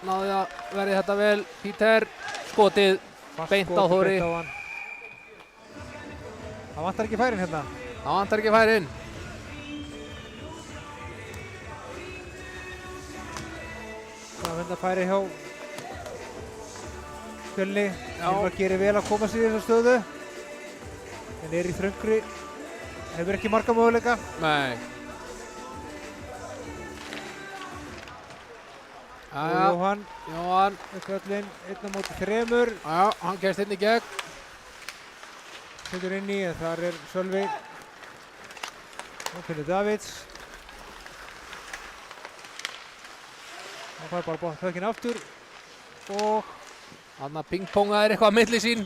náði að verði þetta vel. Peter, skotið beint á Þóri. Það vantar ekki færin hérna. Það vantar ekki færin. Það vantar færi hjá Fjölni. Hilmar gerir vel að koma sér í þessa stöðu. En í þröngri. Hefur ekki marga möguleika. Nei. Og Jóhann. Fjöllin 1-3. Hann kemst inn í gegn. Setur inn í, en þar Sölvi. Og Finnur Davids. Hann fær bara bóttökin aftur. Og Hann að pingponga eitthvað á milli sín.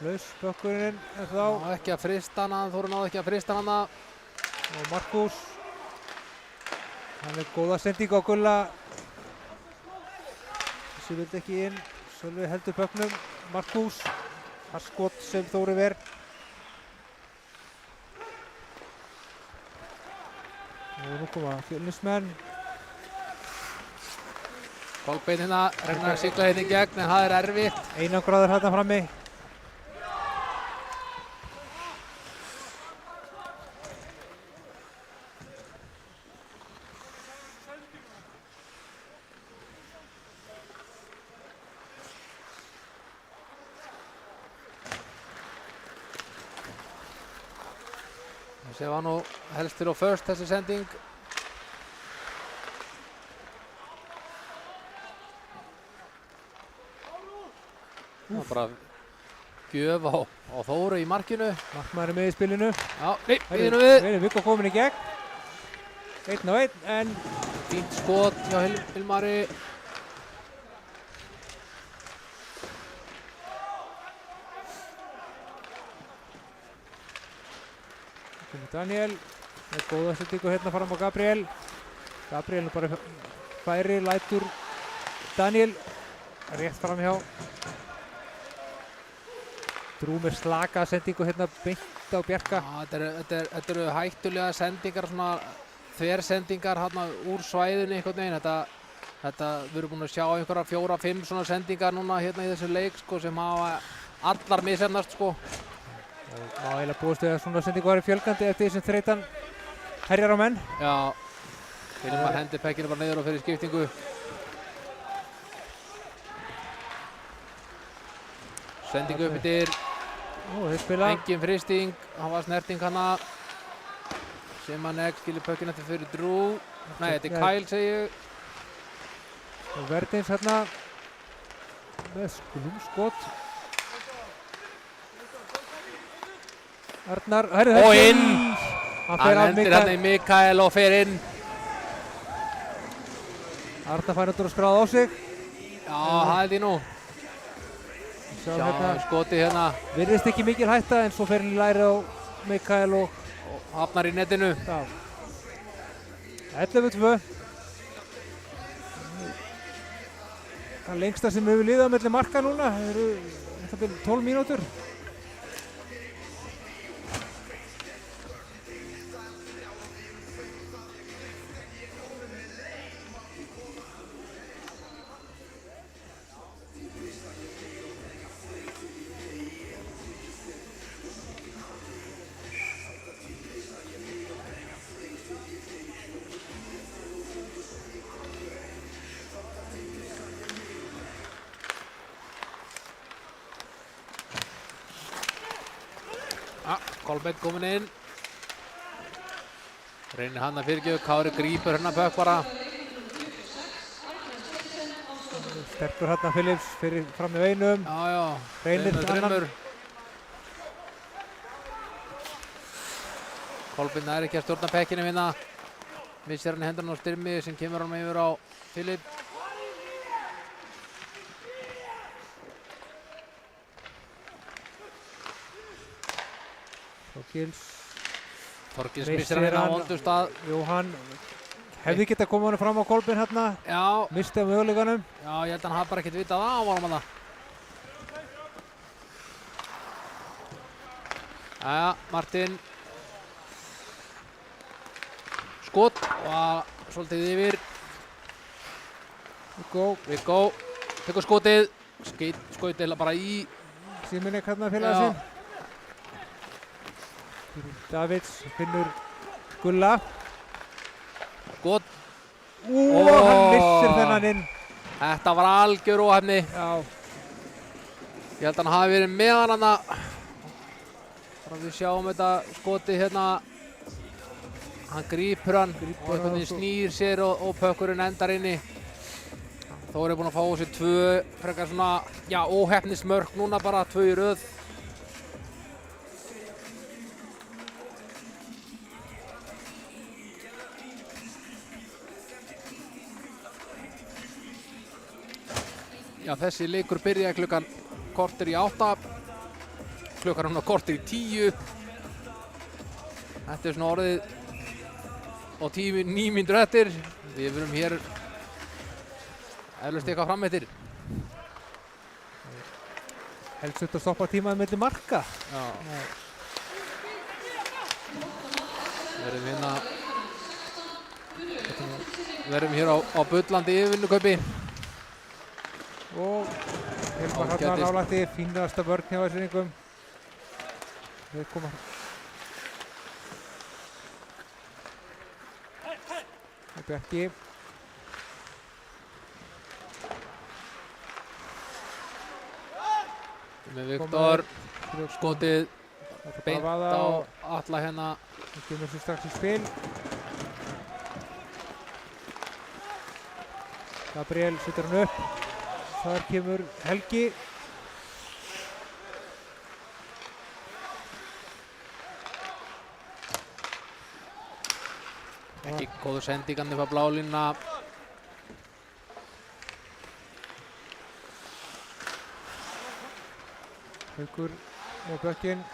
laus bökkurinn þá. Ekki að frista hana, Þóri náði ekki að frista hana. Og Markús. Hann góða sendingu á Gulla. Þessi vildi ekki inn. Sölvi heldur bökknum. Markús. Það skot sem Þóri ver. Og nú koma Fjölnismenn. Kolbeinn hérna, reyna að sigla hérna í gegn, en það erfitt. Einangraður hérna frammi. Þessi var nú helst fyrir á first þessi sending. Það var bara gjöf á Þóri í markinu. Markmaður með í spilinu. Já, býðinu við. Viggo komin í gegn. 1-1, en Fínt skot hjá Hilmari. Daniel með góða settingu hérna fram á Gabriel. Gabriel bara færi, lætur Daniel rétt fram hjá. Drú með slaka sendingu hérna beint á Bjarka. Þetta eru hættulega sendingar, svona þversendingar hérna úr svæðinu einhvern veginn. Við erum búin að sjá einhverja 4-5 svona sendingar núna hérna í þessu leik sko, sem hafa allar misheppnast sko. Og má eiginlega búast við að svona sendingu væri fjölgandi eftir því sem þreytan herjar á menn. Já, Hilmar hendir pekkinu bara niður og fyrir skiptingu. Sendingu upp yfir. Þeir spila. Engin fristing, hann var snerting hana. Simanek skilir pökkinu eftir fyrir Drú. Nei, þetta er Kyle segi ég. Og Verdins hérna með glúmskot. Arnar, og inn! Hann hendir hérna í Mikael og fer inn. Arnar fær undur að skráða á sig. Já, það held ég nú. Sjá, skoti hérna. Virðist ekki mikil hætta, en svo fer hann í læri á Mikael og hafnar í netinu. Já. 11-2. Það lengsta sem hefur liðið á milli marka núna. Það eru 12 mínútur. Kolbeinn komin inn. Reynir hann að fyrirgjöf. Kári grípur hérna pökk bara. Sterkur hérna Phillips fyrir fram með einum. Já. Reynir annan. Kolbeinn er ekki að stjórna pekkinu minna. Missir hann í hendurinn á Styrmi sem kemur hann yfir á Philipp. Þorgils missir hann á vondu stað. Jóhann hefði getað komið hann fram á Kolbeinn hérna. Já. Misti af möguleikanum. Já, ég held að hann hafi bara ekkert vitað á honum þarna. Jæja, Martin. Skot og svolítið yfir. Viggo tekur skotið, skaut eða bara í. Siminek hérna félaga sinn. Davids finnur Gulla. Gott. Hann missir þennan inn. Þetta var algjör óhefni. Já. Ég held að hann hafi verið með hann þarna. Bara við sjáum þetta skotið hérna. Hann grípur hann og einhvern veginn snýr sér og pökkurinn endar inni. Þór er búinn að fá sér 2 frekar svona, já, óheppnismörk núna bara, 2 í röð. Já, þessi leikur byrjaði klukkan korter í 8. Klukkan núna korter í 10. Þetta er svona orðið og 9 mínútur eftir. Við verum hér eflaust eitthvað fram eftir. Helst þetta að stoppa tímaði milli marka. Já. Verðum hér á bullandi yfirvinnukaupi. Og Hilmar Hallnar nálægt í fínasta vörn hjá Vestfirðingum. Þeir koma. Bjarki. Með Viktor, skotið beint á alla hérna. Það kemur sér strax í spil. Gabriel setur hann upp. Þar kemur Helgi. Ekki góður sendingandi frá blálínuna. Haukur með bökkinn.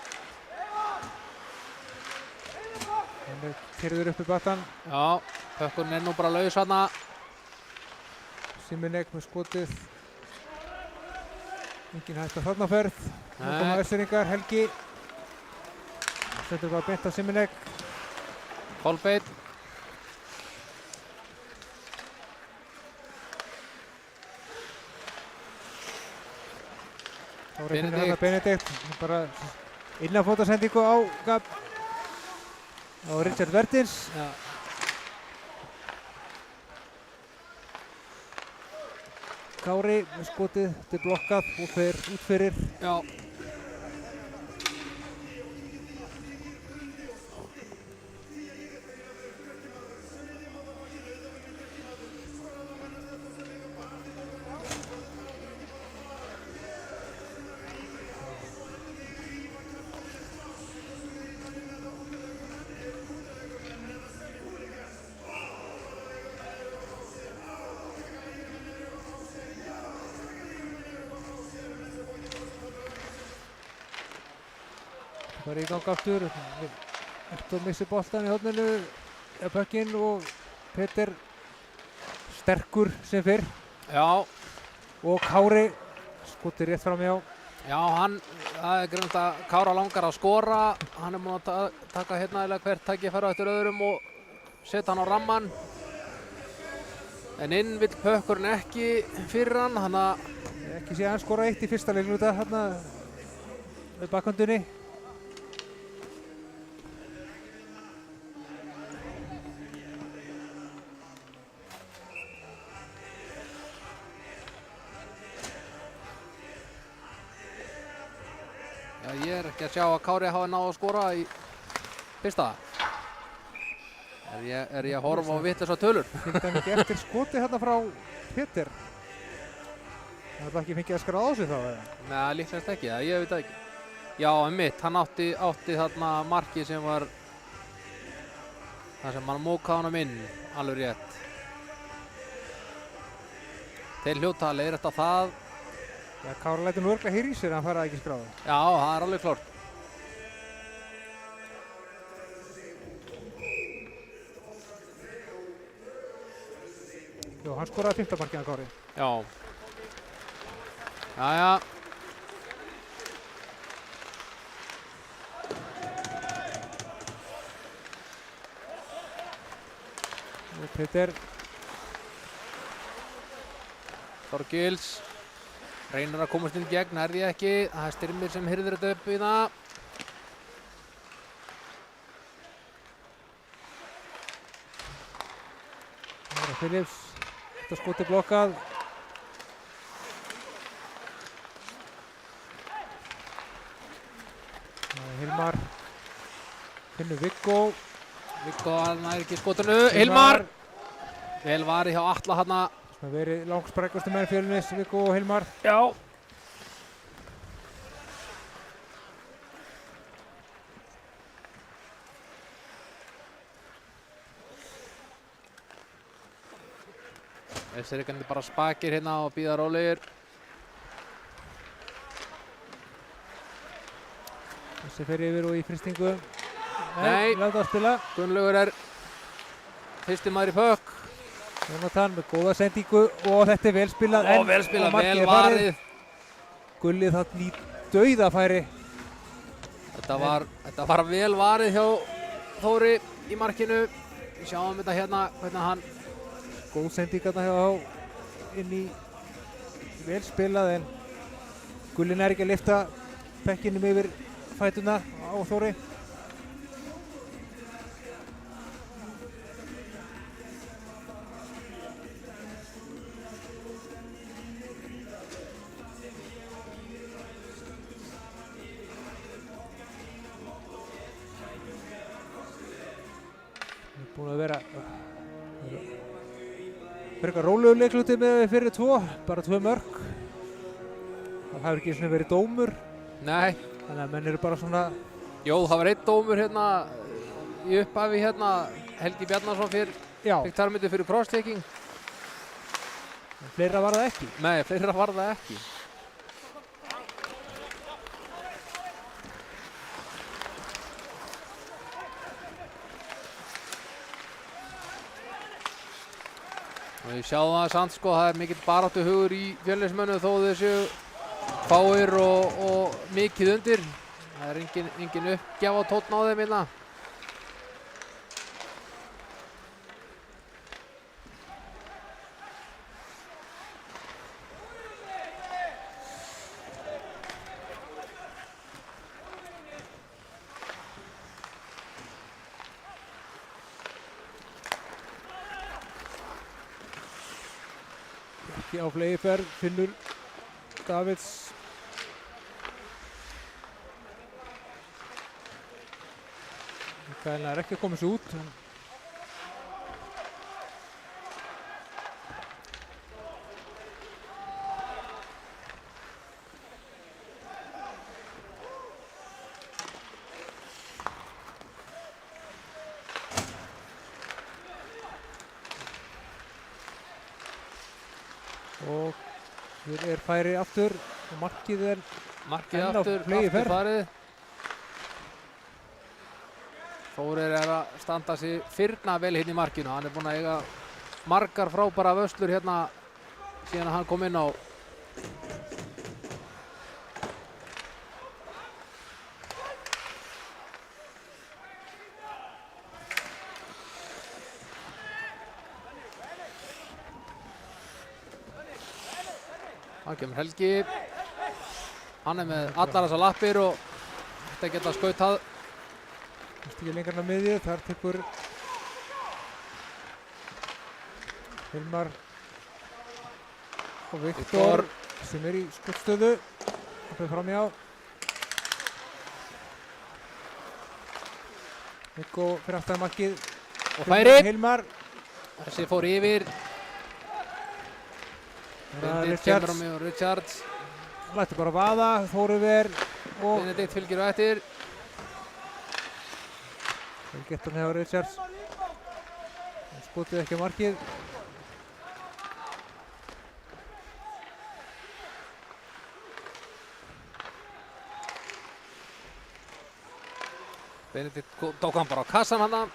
Hann er keyrður upp í battan. Já, pökkurinn er nú bara laus þarna. Siminek með skotið. Engin hægt að þarna ferð. Nú koma Vestfirðingar, Helgi. Setur bara beint á Siminek. Kolbeinn. Benedikt. Bara innanfótasendingu á Richard Vertins. Já. Kári með skotið, þetta er blokkað og fer út fyrir. Já. Það er í gang aftur. Ektor missir boltan í horninu. Pökkinn og Peter sterkur sem fyrr. Já. Og Kári skotið rétt fram hjá. Já, það er grunnt að Kára langar að skora. Hann er múinn að taka hérna eða hvert tækifæri eftir öðrum og setja hann á ramman. En inn vill pökkurinn ekki fyrir hann, þannig að ekki sé hann skora 1 í fyrsta leikluta hérna við bakkvöndunni. Já, ég er ekki að sjá að Kári hafi náð að skora í fyrsta. Er ég að horfa á vitlausa tölur? Fylgdi hann ekki eftir skoti hérna frá Peter? Það er ekki fengið að skráða á sig þá eða? Nei, líklegast ekki, ég veit það ekki. Já, einmitt, hann átti þarna markið sem var það sem hann mókaði honum inn, alveg rétt. Þeir hljóta að leiðrétta það. Já, Kári lætur nú örglega heyra í sér að hann fara ekki skráða. Já, það er alveg klárt. Jú, hann skoraði 5. markið hann Kári. Já. Jæja. Og Peter Þorgils reynir að komast inn gegn, er því ekki. Það er Styrmir sem hirðir þetta upp í það. Phillips, þetta skoti blokkað. Hilmar finnur Viggo. Viggo nær ekki skotinu. Hilmar! Vel varið hjá Atla hana. Það hefur verið langsprækustu menn Fjölnis, Viggo og Hilmar. Já. Þessir ekki bara spakir hérna og bíða rólegir. Þessi fer yfir og í frystingu. Nei. Láta að spila. Gunnlaugur er fyrsti maður í pökk. Jónatan með góða sendingu og þetta er vel spilað. Vel spilað, vel varið. Gullið þarna í dauðafæri. Þetta var vel varið hjá Þóri í markinu. Við sjáum þetta hérna, hvernig hann góð sending hérna hjá inn í vel spilað en Gulli nær ekki að lyfta pekkinum yfir fætuna á Þóri. Búin að vera frekar rólegur leikluti með fyrir tvo, bara 2 mörk. Það hefur ekki svona verið dómur. Nei. Þannig að menn eru bara svona... Jó, það var einn dómur hérna í upphafi hérna, Helgi Bjarnason fikk tarmyndi fyrir cross-taking. Fleira var það ekki? Nei, fleira var það ekki. Og við sjáum það samt sko, það er mikill baráttuhugur í Fjölnismönnum þó þessu fáir og mikið undir. Það er engin uppgjaf á tónn á þeim hérna. Á flegiferð, Finnur Davids. Mikael er ekki að koma sér út. Og hér er færi aftur og markið er aftur farið. Þórir er að standa sig firna vel hérna í markinu. Hann er búinn að eiga margar frábæra vöslur hérna síðan hann kom inn á. Það kemur Helgi, hann er með allar þessar lappir og þetta geta skautað. Það stíði lengarna miðju, þar tekur Hilmar og Viktor sem er í skottstöðu. Það fyrir fram hjá. Viggo fyrir aftan markið. Og færi. Hilmar. Þessi fór yfir. Richards lætur bara vaða, Þóruver og Benedikt fylgir á eftir. Getur hann hefur Richards. Skotið ekki á markið. Benedikt tók hann bara á kassan hana.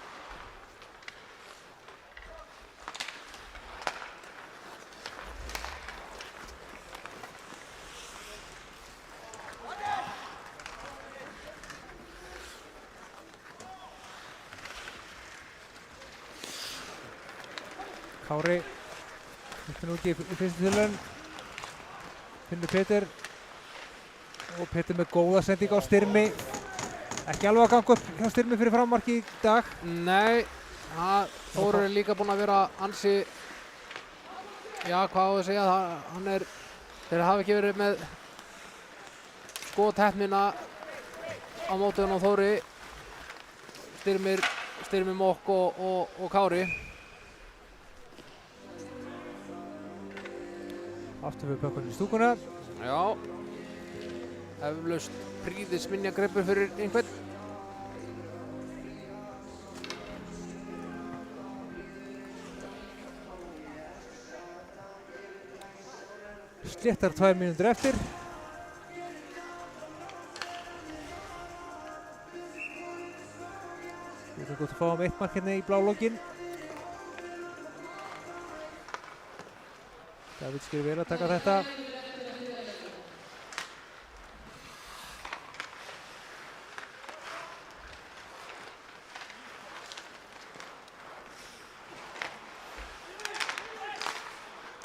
Kári, þetta nú ekki í fyrstu tilraun. Finnur Pétur og Pétur með góða sending á Styrmi. Ekki alveg að ganga upp hjá Styrmi fyrir frammarki í dag. Nei, Þór er líka búinn að vera ansi, já hvað á að segja, þeir hafa ekki verið með skotheppnina á móti á Þóri. Styrmi Mokk og Kári. Aftur við bökkunum í stúkuna. Já, eflaust prýðisminjagripur fyrir einhvern. Sléttar 2 mínútur eftir. Við erum gott að fá 1 mark hérna í blálogin. David skilur vel að taka þetta.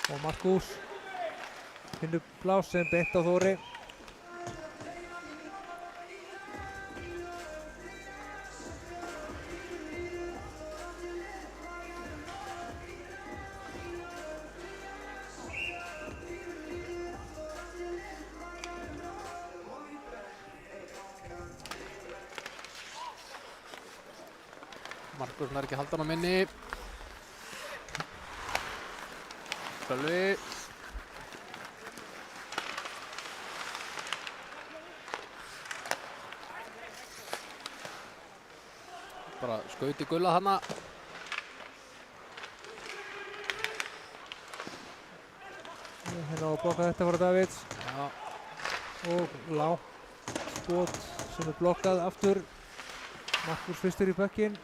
Og Markus finnur pláss sem beint á Þóri. Markus nær ekki að halda hann á minni. Sölvi. Bara skaut í gulla hana. Hérna á að blokka þetta frá Davids. Já. Og lágt skot sem er blokkað aftur. Markus fyrstur í bökkinn.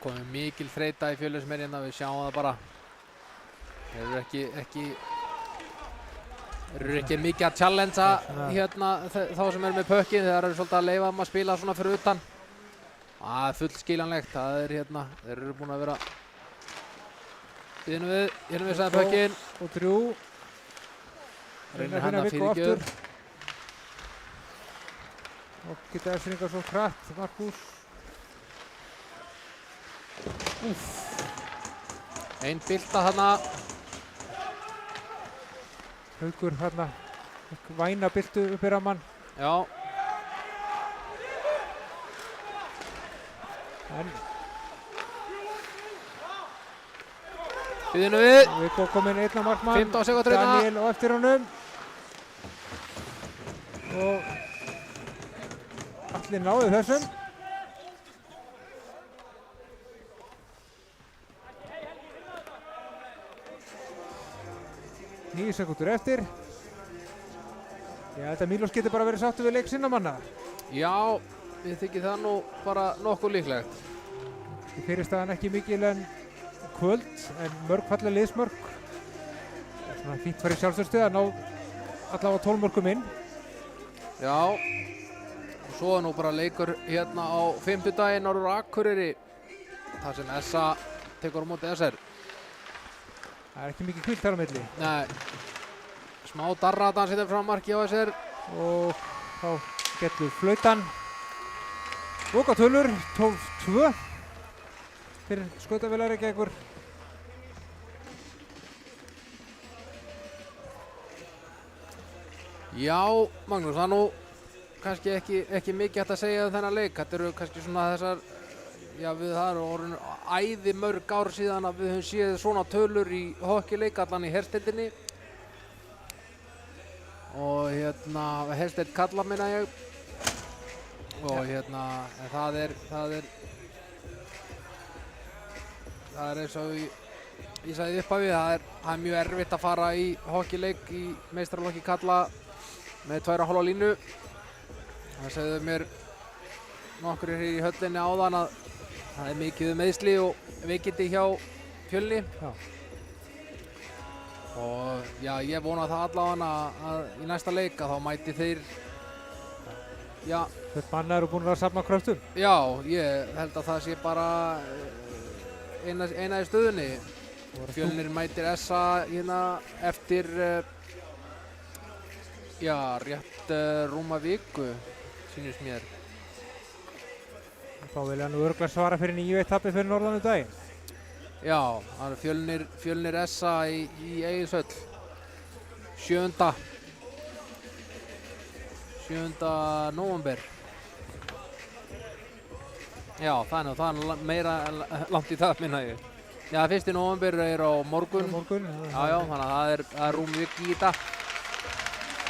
Komið mikil þreyta í Fjölnismenn, við sjáum það bara. Þeir eru ekki mikið að challengea hérna þá sem eru með pökkinn. Þeir eru svolítið að leyfa að spila svona fyrir utan. Það er full skiljanlegt. Það er hérna, þeir eru búin að vera hérna við sagði pökkinn. Og Drjú. Reynir hann að fyrirgjöf. Og geta eftirringar svo hratt, Markus. Einn bylta þarna. Haukur þarna, væna byltu upp í rammann. Já. En Býðinu við. Við komin einna markmann. 15 sekúndur hérna. Daniel á eftir honum. Og allir náðu þessum. 9 sekúndur eftir. Ég held að Mílos getur bara verið sáttur við leik sinna manna. Já, ég þykir það nú bara nokkuð líklegt. Í fyrirstaðan ekki mikil en kvöld, en mörg fallega liðsmörg. Svona fínt farið sjálfstöðstuð að ná allavega 12 mörgum inn. Já, og svo er nú bara leikur hérna á fimmtudaginn á Akureyri. þar sem SA tekur á móti SR. Það er ekki mikið kvilt þar á milli. Nei, smá darra að hann setja fram marki á SR. Og þá skellur flautan. Lokatölur 12-2 fyrir skautavélar Reykjavíkur. Já, Magnús, það er nú kannski ekki mikið hægt að segja um þennan leik. Þetta eru kannski svona þessar, já það eru orðin æði mörg ár síðan að við höfum séð svona tölur í hockeyleik allan í herstildinni. Og hérna, herstild kalla minna ég. Og hérna, en það er eins og ég sagði upp af því, það er mjög erfitt að fara í hockeyleik í meistaraflokki kalla með 2,5 línu. Það segðu mér nokkur hér í höllinni áðan að það er mikið meiðsli og veikindi hjá Fjölni. Já. Og já, ég vona það allavega að í næsta leik að þá mæti þeir, já. Þetta manna eru búin að safna kröftum. Já, ég held að það sé bara eina í stöðunni. Fjölnir mætir SA hérna eftir rétt rúma viku sýnist mér. Þá vil hann örugglega svara fyrir 9-1 tapið fyrir norðan daginn. Já, það er Fjölnir SA í Egilshöll 7. nóvember. Já, það er meira langt í það minna ég. Já, 1. nóvember er á morgun. Já, þannig að það er rúm vik í þetta.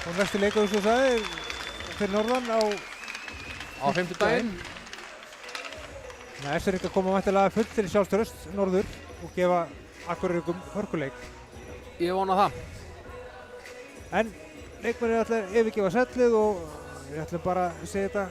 Og næsti leikur þú sagði fyrir norðan á 50-daginn. S-eringar koma væntanlega fullt til sjálfstraust norður og gefa Akureyringum hörkuleik. Ég vona það. En leikmennir ætla að yfirgefa sellið og við ætlum bara að segja þetta